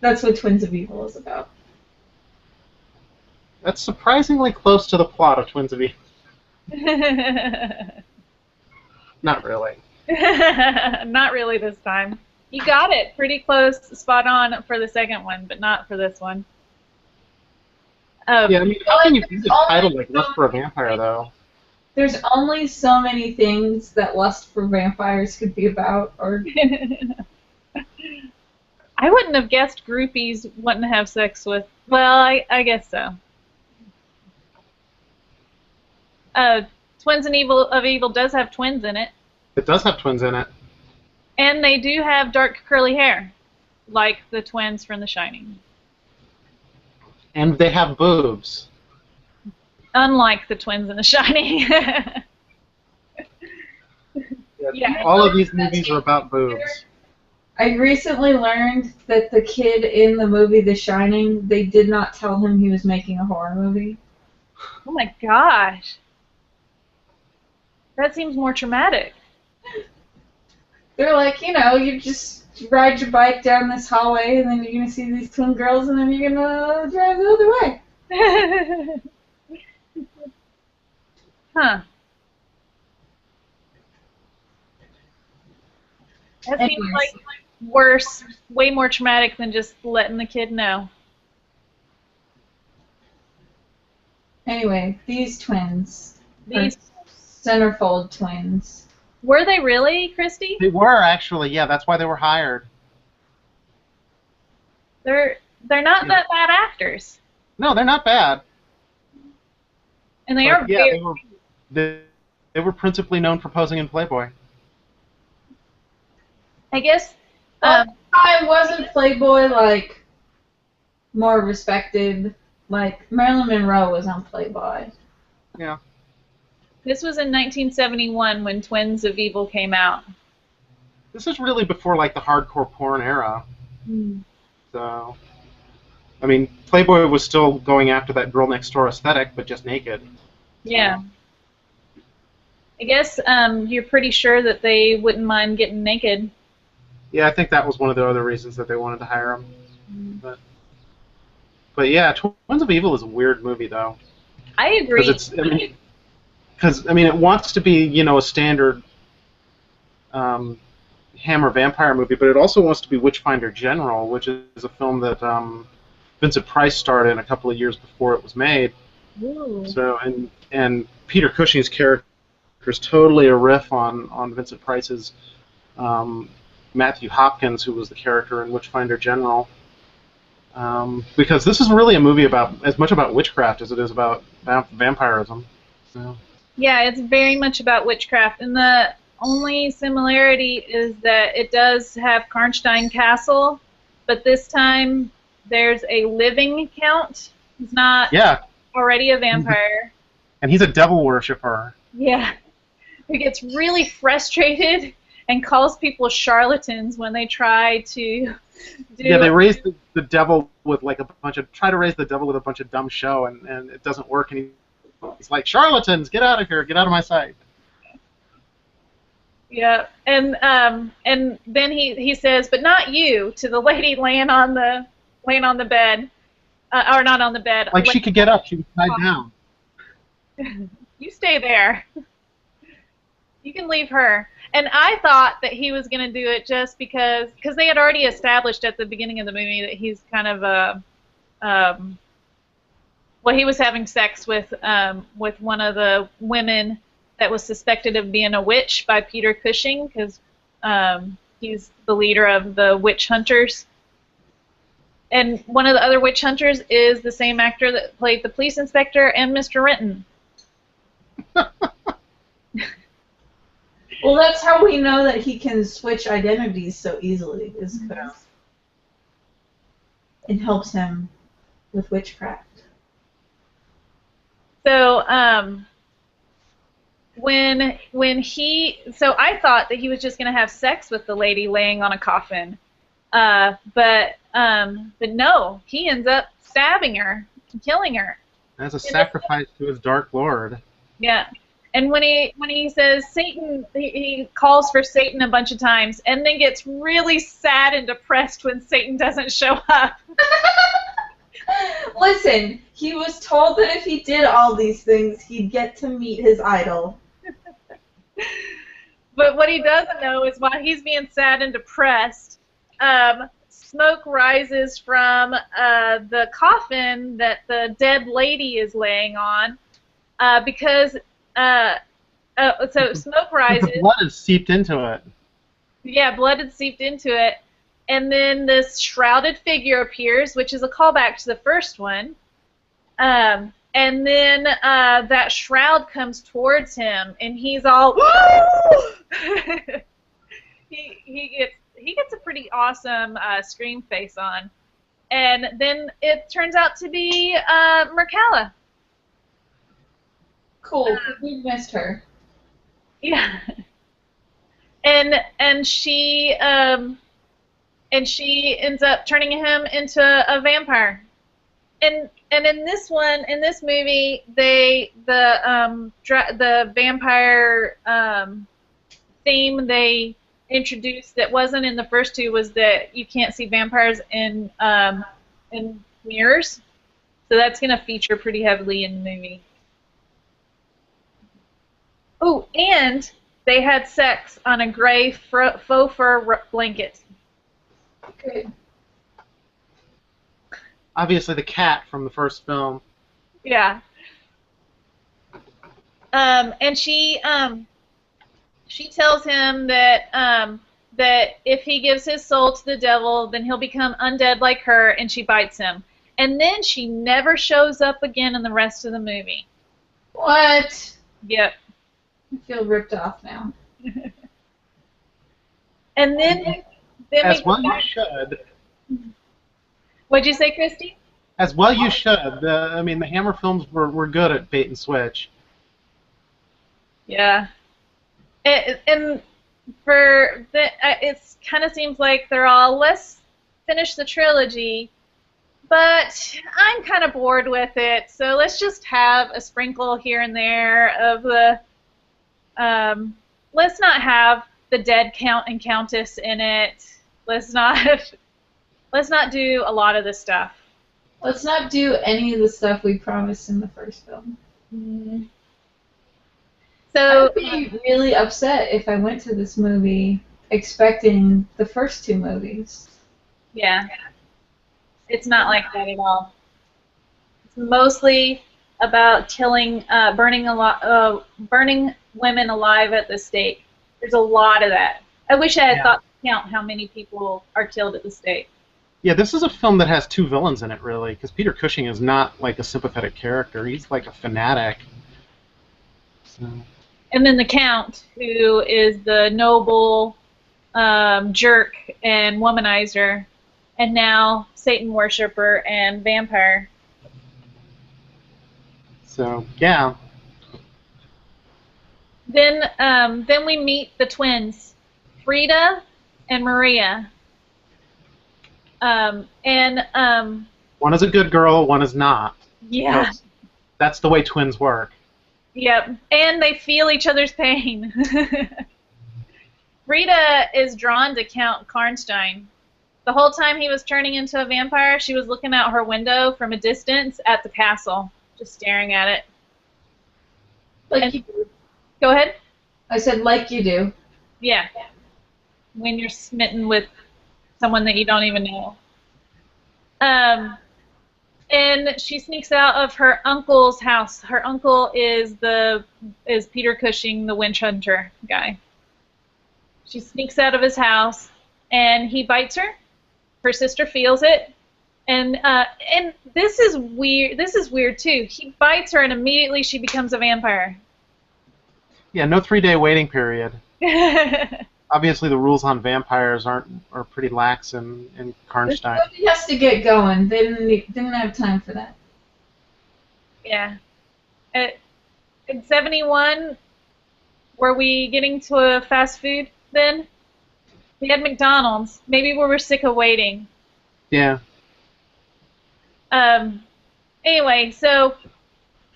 Speaker 1: That's what Twins of Evil is about.
Speaker 3: That's surprisingly close to the plot of Twins of Evil. Not really.
Speaker 2: Not really this time. You got it pretty close, spot on for the second one, but not for this one.
Speaker 3: Yeah, I mean, how can you do the title like Lust for a Vampire, though?
Speaker 1: There's only so many things that Lust for Vampires could be about, or...
Speaker 2: I wouldn't have guessed groupies wanting to have sex with... Well, I guess so. Twins of Evil does have twins in it.
Speaker 3: It does have twins in it.
Speaker 2: And they do have dark curly hair, like the twins from The Shining.
Speaker 3: And they have boobs.
Speaker 2: Unlike the twins in The Shining.
Speaker 3: Yeah, all of these movies are about boobs.
Speaker 1: I recently learned that the kid in the movie The Shining, they did not tell him he was making a horror movie.
Speaker 2: Oh my gosh. That seems more traumatic.
Speaker 1: They're like, you know, you just ride your bike down this hallway and then you're going to see these twin girls and then you're going to drive the other way.
Speaker 2: Huh. That seems
Speaker 1: Anyways.
Speaker 2: like worse, way more traumatic than just letting the kid know.
Speaker 1: Anyway, these twins
Speaker 2: These
Speaker 1: are centerfold twins.
Speaker 2: were they really, Christy?
Speaker 3: They were, actually, yeah, that's why they were hired.
Speaker 2: They're not that bad actors,
Speaker 3: No, they're not bad.
Speaker 2: and they
Speaker 3: But,
Speaker 2: are
Speaker 3: yeah,
Speaker 2: very.
Speaker 3: they were principally known for posing in Playboy.
Speaker 2: I guess.
Speaker 1: I wasn't Playboy, like, more respected. Like, Marilyn Monroe was on Playboy.
Speaker 3: Yeah.
Speaker 2: This was in 1971 when Twins of Evil came out.
Speaker 3: This is really before, like, the hardcore porn era. So, I mean, Playboy was still going after that girl next door aesthetic, but just naked.
Speaker 2: Yeah. I guess you're pretty sure that they wouldn't mind getting naked.
Speaker 3: Yeah, I think that was one of the other reasons that they wanted to hire him. But yeah, Twins of Evil is a weird movie, though.
Speaker 2: I agree.
Speaker 3: Because it wants to be, you know, a standard Hammer vampire movie, but it also wants to be Witchfinder General, which is a film that Vincent Price starred in a couple of years before it was made.
Speaker 2: Ooh.
Speaker 3: So and Peter Cushing's character is totally a riff on Vincent Price's Matthew Hopkins, who was the character in Witchfinder General. Because this is really a movie about as much about witchcraft as it is about vampirism. So.
Speaker 2: Yeah, it's very much about witchcraft, and the only similarity is that it does have Karnstein Castle, but this time there's a living count. He's not already a vampire.
Speaker 3: And he's a devil worshipper.
Speaker 2: Yeah, who gets really frustrated and calls people charlatans when they try to do.
Speaker 3: Yeah, they raise the devil with like try to raise the devil with a bunch of dumb show, and it doesn't work. And he's like, charlatans, get out of here, get out of my sight.
Speaker 2: Yeah, and then he says, but not you, to the lady laying on the bed, or not on the bed.
Speaker 3: Like she could get up, she was tied down.
Speaker 2: You stay there. You can leave her. And I thought that he was going to do it just because they had already established at the beginning of the movie that he's kind of he was having sex with one of the women that was suspected of being a witch by Peter Cushing, because he's the leader of the witch hunters. And one of the other witch hunters is the same actor that played the police inspector and Mr. Renton.
Speaker 1: Well, that's how we know that he can switch identities so easily, is because it helps him with witchcraft.
Speaker 2: So, so I thought that he was just going to have sex with the lady laying on a coffin, but no, he ends up stabbing her, killing her.
Speaker 3: As a sacrifice to his Dark Lord.
Speaker 2: Yeah. And when he says Satan, he calls for Satan a bunch of times, and then gets really sad and depressed when Satan doesn't show up.
Speaker 1: Listen, he was told that if he did all these things, he'd get to meet his idol.
Speaker 2: But what he doesn't know is while he's being sad and depressed, smoke rises from the coffin that the dead lady is laying on, because so smoke rises.
Speaker 3: The blood has seeped into it.
Speaker 2: Yeah, blood had seeped into it. And then this shrouded figure appears, which is a callback to the first one. And then that shroud comes towards him, and he's all, he gets a pretty awesome scream face on. And then it turns out to be Mercalla.
Speaker 1: Cool, we missed her.
Speaker 2: Yeah. And she ends up turning him into a vampire. And in this movie, the vampire theme they introduced that wasn't in the first two was that you can't see vampires in mirrors. So that's going to feature pretty heavily in the movie. Oh, and they had sex on a gray faux fur blanket.
Speaker 1: Good.
Speaker 3: Obviously, the cat from the first film.
Speaker 2: Yeah. And she tells him that that if he gives his soul to the devil, then he'll become undead like her, and she bites him. And then she never shows up again in the rest of the movie.
Speaker 1: What?
Speaker 2: Yep.
Speaker 1: I feel ripped off now.
Speaker 2: And then
Speaker 3: As well you should.
Speaker 2: What'd you say, Christy?
Speaker 3: As well you should. I mean, the Hammer films were good at bait and switch.
Speaker 2: Yeah. And for it kind of seems like they're all, let's finish the trilogy, but I'm kind of bored with it, so let's just have a sprinkle here and there of the, let's not have the dead count and countess in it. Let's not do a lot of this stuff.
Speaker 1: Let's not do any of the stuff we promised in the first film.
Speaker 2: Mm-hmm.
Speaker 1: I
Speaker 2: So
Speaker 1: would be really upset if I went to this movie expecting the first two movies.
Speaker 2: yeah, it's not like that at all. It's mostly about killing, burning women alive at the stake. There's a lot of that. I wish I had thought to count how many people are killed at the stake.
Speaker 3: Yeah, this is a film that has two villains in it, really, because Peter Cushing is not like a sympathetic character. He's like a fanatic. So.
Speaker 2: And then the Count, who is the noble jerk and womanizer, and now Satan worshiper and vampire.
Speaker 3: So, yeah.
Speaker 2: Then we meet the twins, Frida and Maria.
Speaker 3: One is a good girl, one is not.
Speaker 2: Yeah.
Speaker 3: That's the way twins work.
Speaker 2: Yep. And they feel each other's pain. Frida is drawn to Count Karnstein. The whole time he was turning into a vampire, she was looking out her window from a distance at the castle, just staring at it.
Speaker 1: Like you do.
Speaker 2: Go ahead.
Speaker 1: I said like you do.
Speaker 2: Yeah. When you're smitten with someone that you don't even know. And she sneaks out of her uncle's house. Her uncle is Peter Cushing, the witch hunter guy. She sneaks out of his house, and he bites her. Her sister feels it, and this is weird. This is weird too. He bites her, and immediately she becomes a vampire.
Speaker 3: Yeah, no 3-day waiting period. Obviously, the rules on vampires are pretty lax in Karnstein.
Speaker 1: This movie has to get going. They didn't have time for that.
Speaker 2: Yeah. In 71, were we getting to a fast food then? We had McDonald's. Maybe we were sick of waiting.
Speaker 3: Yeah.
Speaker 2: Anyway, so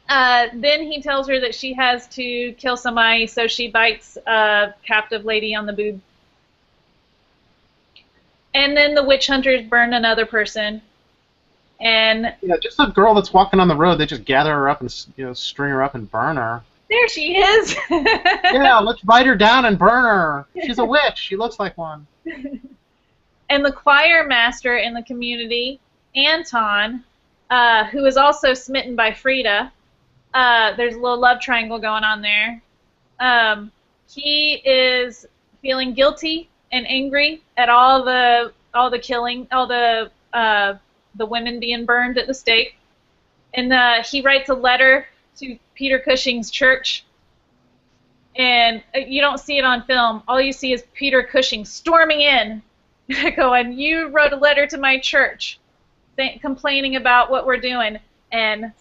Speaker 2: then he tells her that she has to kill somebody, so she bites a captive lady on the boob. And then the witch hunters burn another person. And
Speaker 3: Yeah, just a girl that's walking on the road. They just gather her up and string her up and burn her.
Speaker 2: there she is.
Speaker 3: Yeah, let's bite her down and burn her. She's a witch. She looks like one.
Speaker 2: And the choir master in the community, Anton, who is also smitten by Frida. There's a little love triangle going on there. He is feeling guilty and angry at all the killing, all the women being burned at the stake. And he writes a letter to Peter Cushing's church. And you don't see it on film. All you see is Peter Cushing storming in, going, "You wrote a letter to my church complaining about what we're doing," and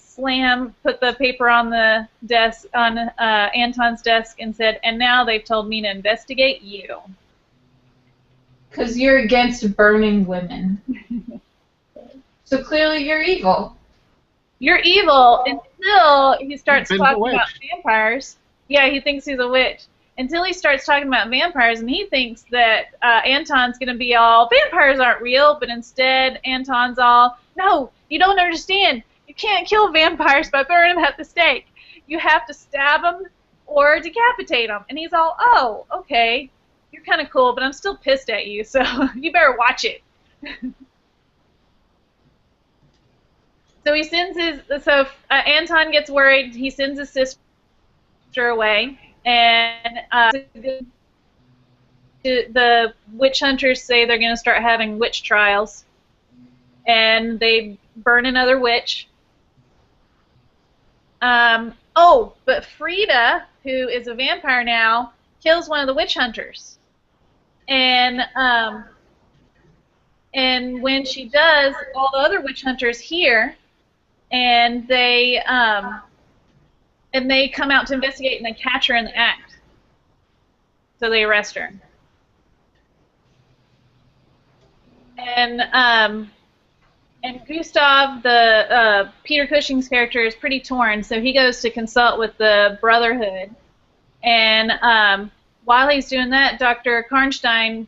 Speaker 2: put the paper on the desk, on Anton's desk, and said, "And now they've told me to investigate you."
Speaker 1: Because you're against burning women. So clearly you're evil.
Speaker 2: You're evil until he starts
Speaker 3: He's a
Speaker 2: talking
Speaker 3: witch.
Speaker 2: about vampires. Yeah, he thinks he's a witch. Until he starts talking about vampires, and he thinks that Anton's going to be all, vampires aren't real, but instead Anton's all, "No, you don't understand. You can't kill vampires by burning them at the stake. You have to stab them or decapitate them." And he's all, "Oh, okay. You're kind of cool, but I'm still pissed at you, so you better watch it." So he sends Anton gets worried. He sends his sister away, and the witch hunters say they're going to start having witch trials, and they burn another witch. But Frida, who is a vampire now, kills one of the witch hunters, and when she does, all the other witch hunters hear. And they come out to investigate, and they catch her in the act. So they arrest her. And Gustav, the Peter Cushing's character, is pretty torn. So he goes to consult with the Brotherhood. And while he's doing that, Dr. Karnstein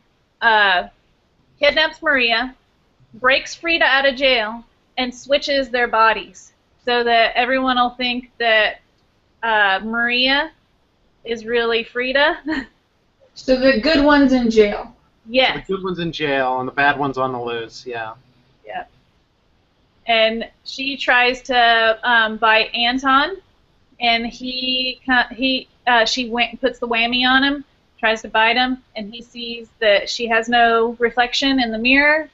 Speaker 2: kidnaps Maria, breaks Frida out of jail, and switches their bodies so that everyone will think that Maria is really Frida.
Speaker 1: So the good one's in jail.
Speaker 2: Yes.
Speaker 3: So the good one's in jail and the bad one's on the loose. Yeah.
Speaker 2: Yeah. And she tries to bite Anton, and she puts the whammy on him, tries to bite him, and he sees that she has no reflection in the mirror.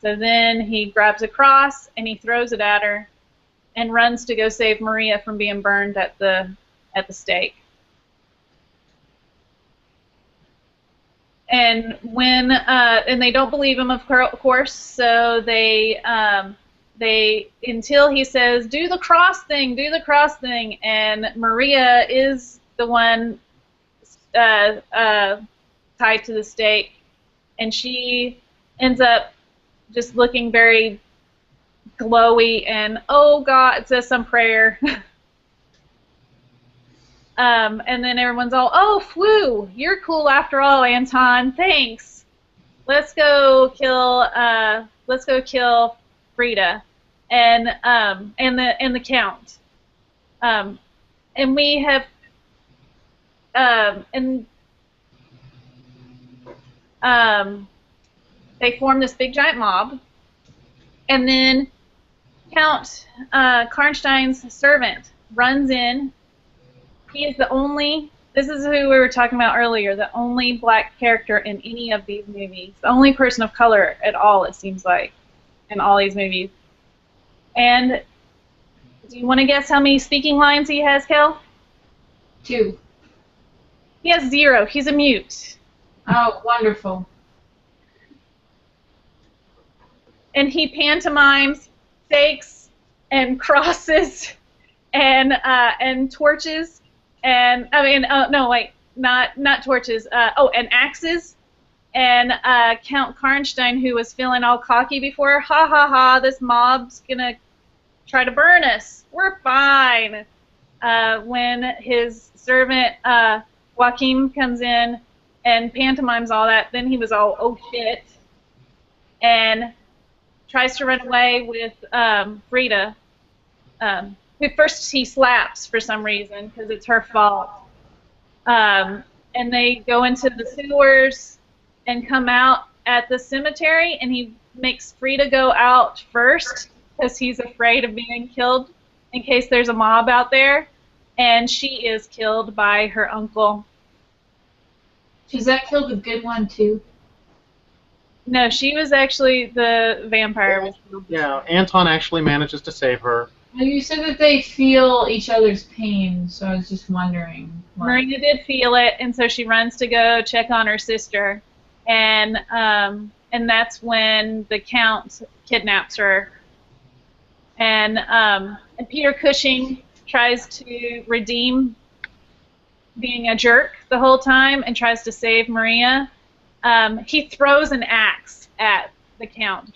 Speaker 2: So then he grabs a cross and he throws it at her, and runs to go save Maria from being burned at the stake. And and they don't believe him, of course. So they until he says, "Do the cross thing, do the cross thing," and Maria is the one tied to the stake, and she ends up just looking very glowy and, "Oh God," says some prayer. And then everyone's all, "Oh, phew, you're cool after all, Anton. Thanks. Let's go kill Frida and the Count." And we have they form this big giant mob, and then Count Karnstein's servant runs in. He is the only, this is who we were talking about earlier, the only black character in any of these movies. The only person of color at all, it seems like, in all these movies. And do you want to guess how many speaking lines he has, Kel?
Speaker 1: 2.
Speaker 2: He has 0. He's a mute.
Speaker 1: Oh, wonderful.
Speaker 2: And he pantomimes stakes and crosses and torches and not torches. And axes. And Count Karnstein, who was feeling all cocky before, "Ha ha ha! This mob's gonna try to burn us. We're fine." When his servant Joachim comes in and pantomimes all that, then he was all, "Oh shit," and tries to run away with Frida, who first he slaps for some reason because it's her fault. And they go into the sewers and come out at the cemetery, and he makes Frida go out first because he's afraid of being killed in case there's a mob out there, and she is killed by her uncle.
Speaker 1: Does that kill the good one too?
Speaker 2: No, she was actually the vampire. Was killed.
Speaker 3: Yeah, Anton actually manages to save her.
Speaker 1: You said that they feel each other's pain, so I was just wondering.
Speaker 2: Marina did feel it, and so she runs to go check on her sister, and that's when the Count kidnaps her. And Peter Cushing tries to redeem being a jerk the whole time and tries to save Maria. He throws an axe at the Count.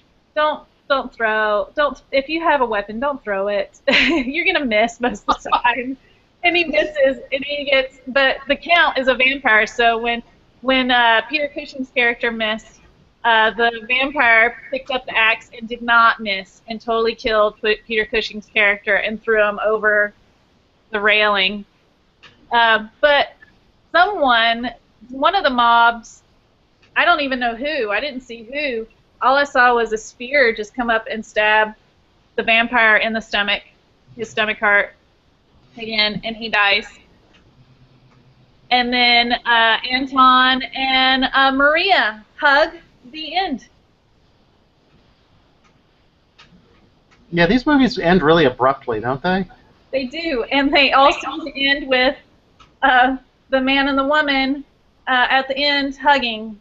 Speaker 2: If you have a weapon, don't throw it. You're gonna miss most of the time. And he misses, and but the Count is a vampire, so when Peter Cushing's character missed, the vampire picked up the axe and did not miss, and totally killed Peter Cushing's character and threw him over the railing. But one of the mobs, I don't even know who, I didn't see who, all I saw was a spear just come up and stab the vampire in the stomach, his stomach heart, again, and he dies. And then Anton and Maria hug, the end.
Speaker 3: Yeah, these movies end really abruptly, don't they?
Speaker 2: They do, and they all seem to end with the man and the woman at the end hugging.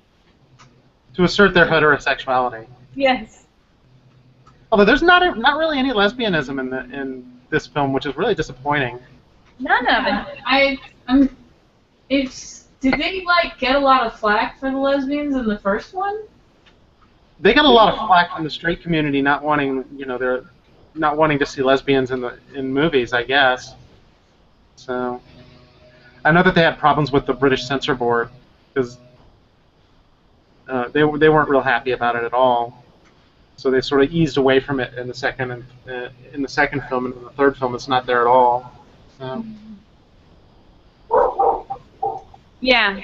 Speaker 3: To assert their heterosexuality.
Speaker 2: Yes.
Speaker 3: Although there's not really any lesbianism in this film, which is really disappointing.
Speaker 2: None of it.
Speaker 1: Did they get a lot of flack for the lesbians in the first one?
Speaker 3: They got a lot of flack from the straight community not wanting, they're not wanting to see lesbians in movies, I guess. So I know that they had problems with the British censor board because they weren't real happy about it at all. So they sort of eased away from it in the second film, and in the third film it's not there at all. So.
Speaker 2: Yeah,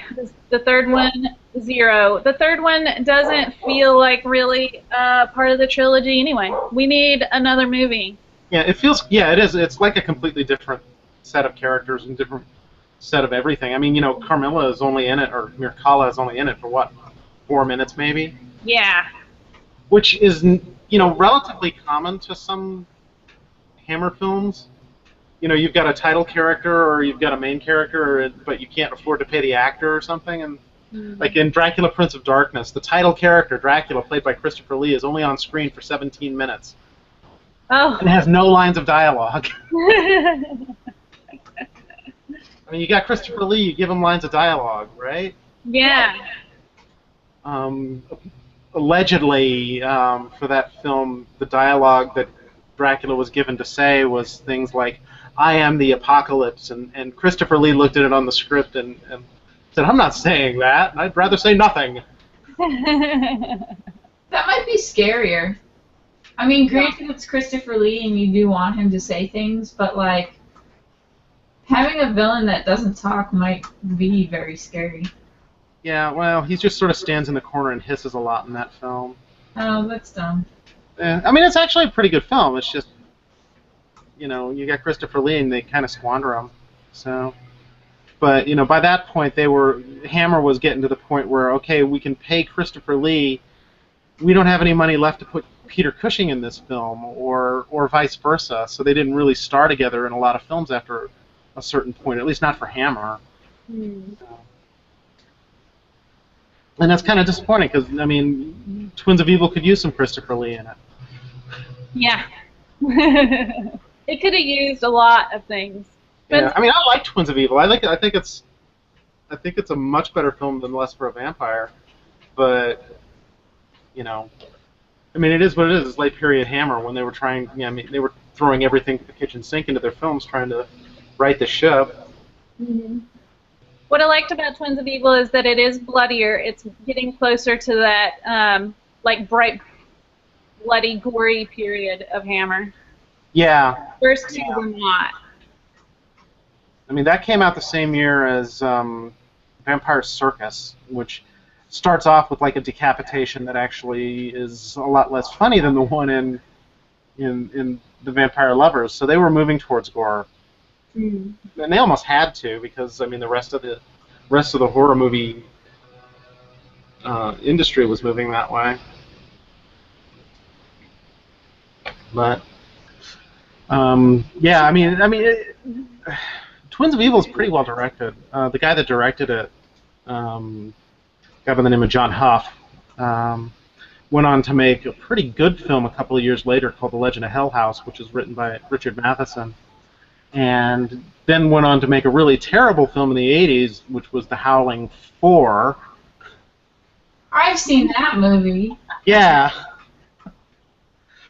Speaker 2: the third one, 0. The third one doesn't feel like really part of the trilogy anyway. We need another movie.
Speaker 3: Yeah, it feels. Yeah, it is. It's like a completely different set of characters and different set of everything. I mean, Carmilla is only in it, or Mircalla is only in it for what, 4 minutes maybe?
Speaker 2: Yeah.
Speaker 3: Which is, relatively common to some Hammer films. You've got a title character or you've got a main character, but you can't afford to pay the actor or something. And like in Dracula, Prince of Darkness, the title character, Dracula, played by Christopher Lee, is only on screen for 17 minutes.
Speaker 2: Oh.
Speaker 3: And has no lines of dialogue. I mean, you got Christopher Lee, you give him lines of dialogue, right?
Speaker 2: Yeah.
Speaker 3: Allegedly, for that film, the dialogue that Dracula was given to say was things like, "I am the apocalypse," and Christopher Lee looked at it on the script and said, "I'm not saying that. I'd rather say nothing."
Speaker 1: That might be scarier. I mean, granted it's Christopher Lee and you do want him to say things, but having a villain that doesn't talk might be very scary.
Speaker 3: Yeah, well, he just sort of stands in the corner and hisses a lot in that film.
Speaker 1: Oh, that's dumb.
Speaker 3: I mean, it's actually a pretty good film. It's just, you got Christopher Lee and they kind of squander him. So, but by that point, Hammer was getting to the point where, okay, we can pay Christopher Lee. We don't have any money left to put Peter Cushing in this film, or vice versa. So they didn't really star together in a lot of films after a certain point, at least not for Hammer. So. And that's kind of disappointing because, I mean, Twins of Evil could use some Christopher Lee in it.
Speaker 2: Yeah. It could have used a lot of things.
Speaker 3: Yeah, I mean, I like Twins of Evil. I think it's a much better film than Lust for a Vampire. But, I mean, it is what it is. It's late period Hammer when they were trying. They were throwing everything to the kitchen sink into their films, trying to right the ship.
Speaker 2: Mm-hmm. What I liked about Twins of Evil is that it is bloodier. It's getting closer to that, bright bloody, gory period of Hammer.
Speaker 3: Yeah.
Speaker 2: First two were not.
Speaker 3: I mean, that came out the same year as Vampire Circus, which starts off with like a decapitation that actually is a lot less funny than the one in the Vampire Lovers. So they were moving towards gore, and they almost had to, because I mean the rest of the horror movie industry was moving that way. But yeah, I mean, Twins of Evil is pretty well directed. The guy that directed it, a guy by the name of John Huff, went on to make a pretty good film a couple of years later called The Legend of Hell House, which is written by Richard Matheson, and then went on to make a really terrible film in the 80s, which was The Howling 4.
Speaker 1: I've seen that movie.
Speaker 3: Yeah.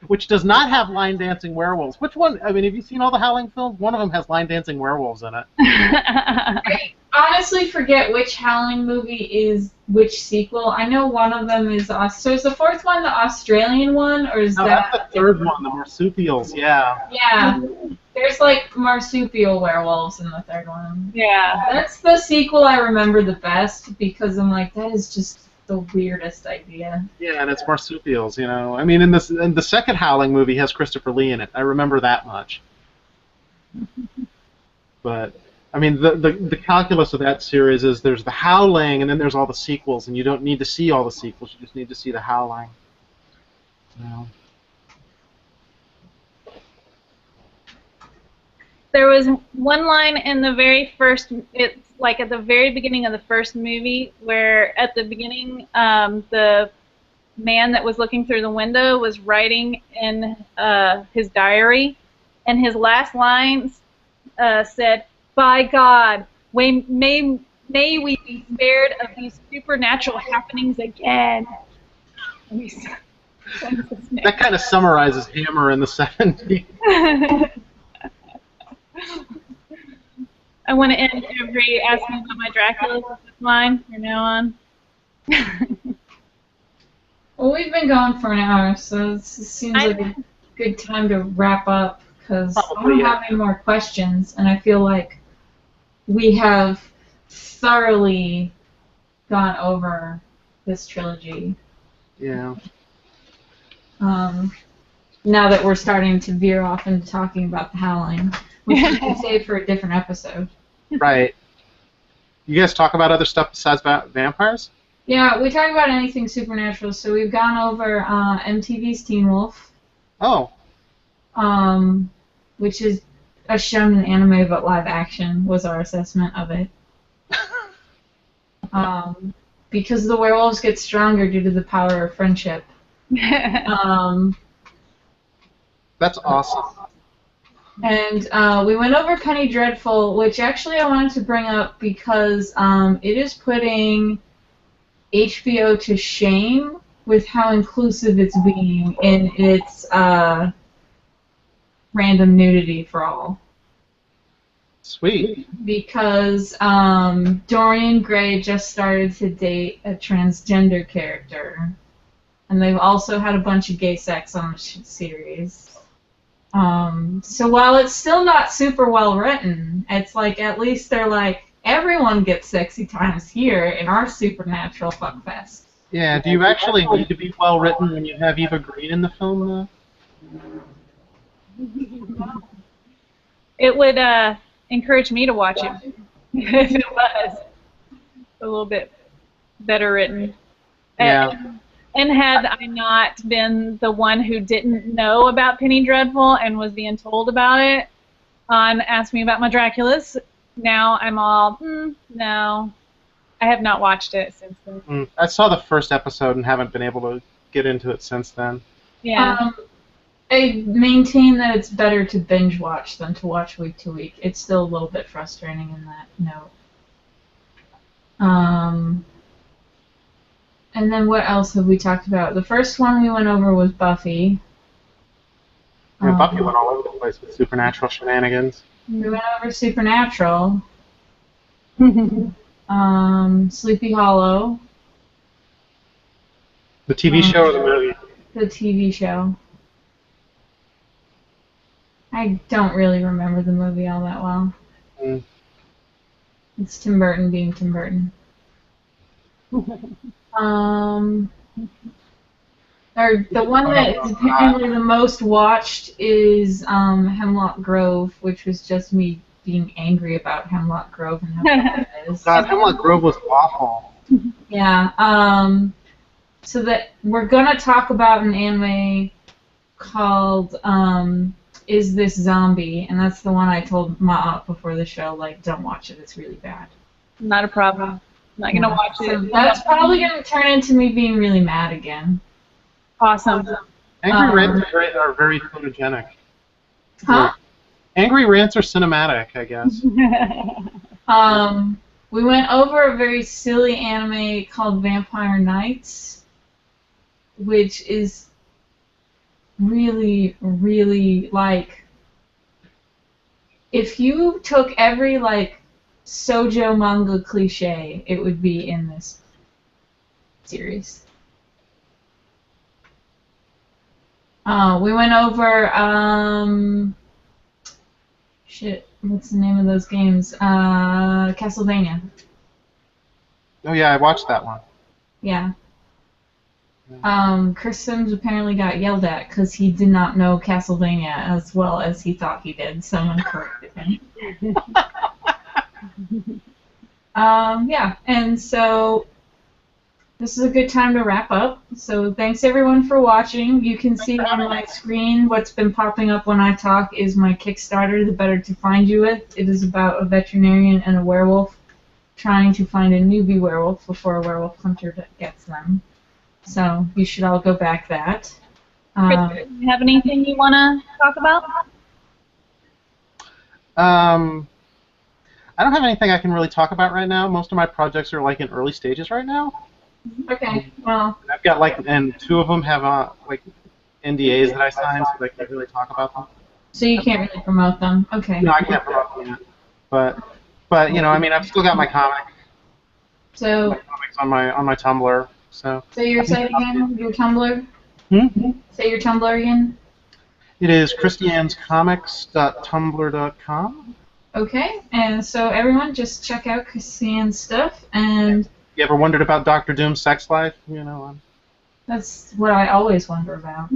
Speaker 3: Which does not have line dancing werewolves. Which one? I mean, have you seen all the Howling films? One of them has line dancing werewolves in it.
Speaker 1: I honestly forget which Howling movie is which sequel. I know one of them is... So is the fourth one the Australian one, or is that...
Speaker 3: That's the third one, the marsupials, yeah.
Speaker 1: Yeah. There's, like, marsupial werewolves in the third one.
Speaker 2: Yeah.
Speaker 1: That's the sequel I remember the best, because I'm like, that is just the weirdest idea.
Speaker 3: Yeah, and it's marsupials, you know. I mean, in the second Howling movie has Christopher Lee in it. I remember that much. But... I mean, the calculus of that series is there's the Howling, and then there's all the sequels, and you don't need to see all the sequels, you just need to see the Howling. You know.
Speaker 2: There was one line in the very first, it's like at the very beginning of the first movie, where at the beginning, the man that was looking through the window was writing in his diary, and his last lines said, "By God, may we be spared of these supernatural happenings again."
Speaker 3: That kind of summarizes Hammer in the 70s.
Speaker 2: I want to end every Ask Me About My Dracula with this line from now on.
Speaker 1: Well, we've been going for an hour, so it seems like a good time to wrap up, because I don't have any more questions, and I feel like we have thoroughly gone over this trilogy.
Speaker 3: Yeah.
Speaker 1: Now that we're starting to veer off into talking about the Howling, which we can save for a different episode.
Speaker 3: Right. You guys talk about other stuff besides vampires?
Speaker 1: Yeah, we talk about anything supernatural, so we've gone over MTV's Teen Wolf.
Speaker 3: Oh.
Speaker 1: Which is a shonen anime but live action, was our assessment of it. Because the werewolves get stronger due to the power of friendship.
Speaker 3: That's awesome.
Speaker 1: And we went over Penny Dreadful, which actually I wanted to bring up because it is putting HBO to shame with how inclusive it's being in its random nudity for all.
Speaker 3: Sweet.
Speaker 1: Because Dorian Gray just started to date a transgender character. And they've also had a bunch of gay sex on the series. So while it's still not super well written, it's like at least they're like, everyone gets sexy times here in our supernatural fuckfest.
Speaker 3: Yeah, do you actually need to be well written when you have Eva Green in the film, though?
Speaker 2: It would encourage me to watch it if it was a little bit better written.
Speaker 3: Yeah.
Speaker 2: And had I not been the one who didn't know about Penny Dreadful and was being told about it on Ask Me About My Draculas, now I'm all, no. I have not watched it since then.
Speaker 3: I saw the first episode and haven't been able to get into it since then.
Speaker 2: Yeah.
Speaker 1: I maintain that it's better to binge watch than to watch week to week. It's still a little bit frustrating in that note. And then what else have we talked about? The first one we went over was Buffy.
Speaker 3: Yeah, Buffy went all over the place with supernatural shenanigans.
Speaker 1: We went over Supernatural. Sleepy Hollow.
Speaker 3: The TV show or the movie?
Speaker 1: The TV show. I don't really remember the movie all that well.
Speaker 3: Mm.
Speaker 1: It's Tim Burton being Tim Burton. Or the one that is apparently the most watched is Hemlock Grove, which was just me being angry about Hemlock Grove and how bad it is.
Speaker 3: God, Hemlock Grove was awful.
Speaker 1: Yeah. So that we're gonna talk about an anime called Is This Zombie? And that's the one I told Ma'at before the show, like, don't watch it, it's really bad.
Speaker 2: Not a problem. Not gonna watch
Speaker 1: So
Speaker 2: it.
Speaker 1: that's probably gonna turn into me being really mad again.
Speaker 2: Awesome.
Speaker 3: Angry rants are very photogenic.
Speaker 1: Huh?
Speaker 3: Angry rants are cinematic, I guess.
Speaker 1: We went over a very silly anime called Vampire Nights, which is really, really, like, if you took every, like, shoujo manga cliche, it would be in this series. We went over, shit, what's the name of those games? Castlevania.
Speaker 3: Oh yeah, I watched that one.
Speaker 1: Yeah. Chris Sims apparently got yelled at because he did not know Castlevania as well as he thought he did. Someone corrected him. Yeah, and so this is a good time to wrap up. So thanks everyone for watching. You can see on my screen what's been popping up when I talk is my Kickstarter, The Better to Find You With. It is about a veterinarian and a werewolf trying to find a newbie werewolf before a werewolf hunter gets them. So you should all go back that.
Speaker 2: Chris, do you have anything you want to talk about?
Speaker 3: I don't have anything I can really talk about right now. Most of my projects are like in early stages right now.
Speaker 1: Okay, well.
Speaker 3: I've got like, and two of them have like NDAs that I signed, so I can't really talk about them.
Speaker 1: So you can't really promote them. Okay.
Speaker 3: No, I can't promote them yet. But you know, I mean, I've still got my comic.
Speaker 1: So.
Speaker 3: My comics on my Tumblr. So.
Speaker 1: Say your site again. Your Tumblr. Say your Tumblr again.
Speaker 3: It is christianscomics.tumblr.com.
Speaker 1: Okay, and so everyone just check out Christianne's stuff, and
Speaker 3: you ever wondered about Dr. Doom's sex life? You know.
Speaker 1: That's what I always wonder about.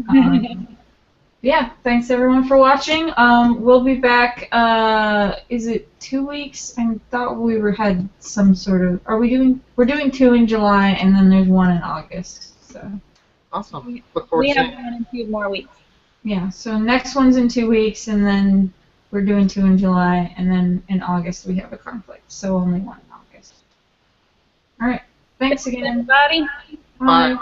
Speaker 1: Yeah, thanks everyone for watching. We'll be back. Is it 2 weeks? I thought we had some sort of. We're doing 2 in July, and then there's 1 in August. So.
Speaker 3: Awesome. Look forward
Speaker 2: we
Speaker 3: to
Speaker 2: have 1 in 2 more weeks.
Speaker 1: Yeah. So next one's in 2 weeks, and then we're doing 2 in July, and then in August we have a conflict. So only 1 in August. All right. Thanks again.
Speaker 2: Everybody.
Speaker 1: Bye.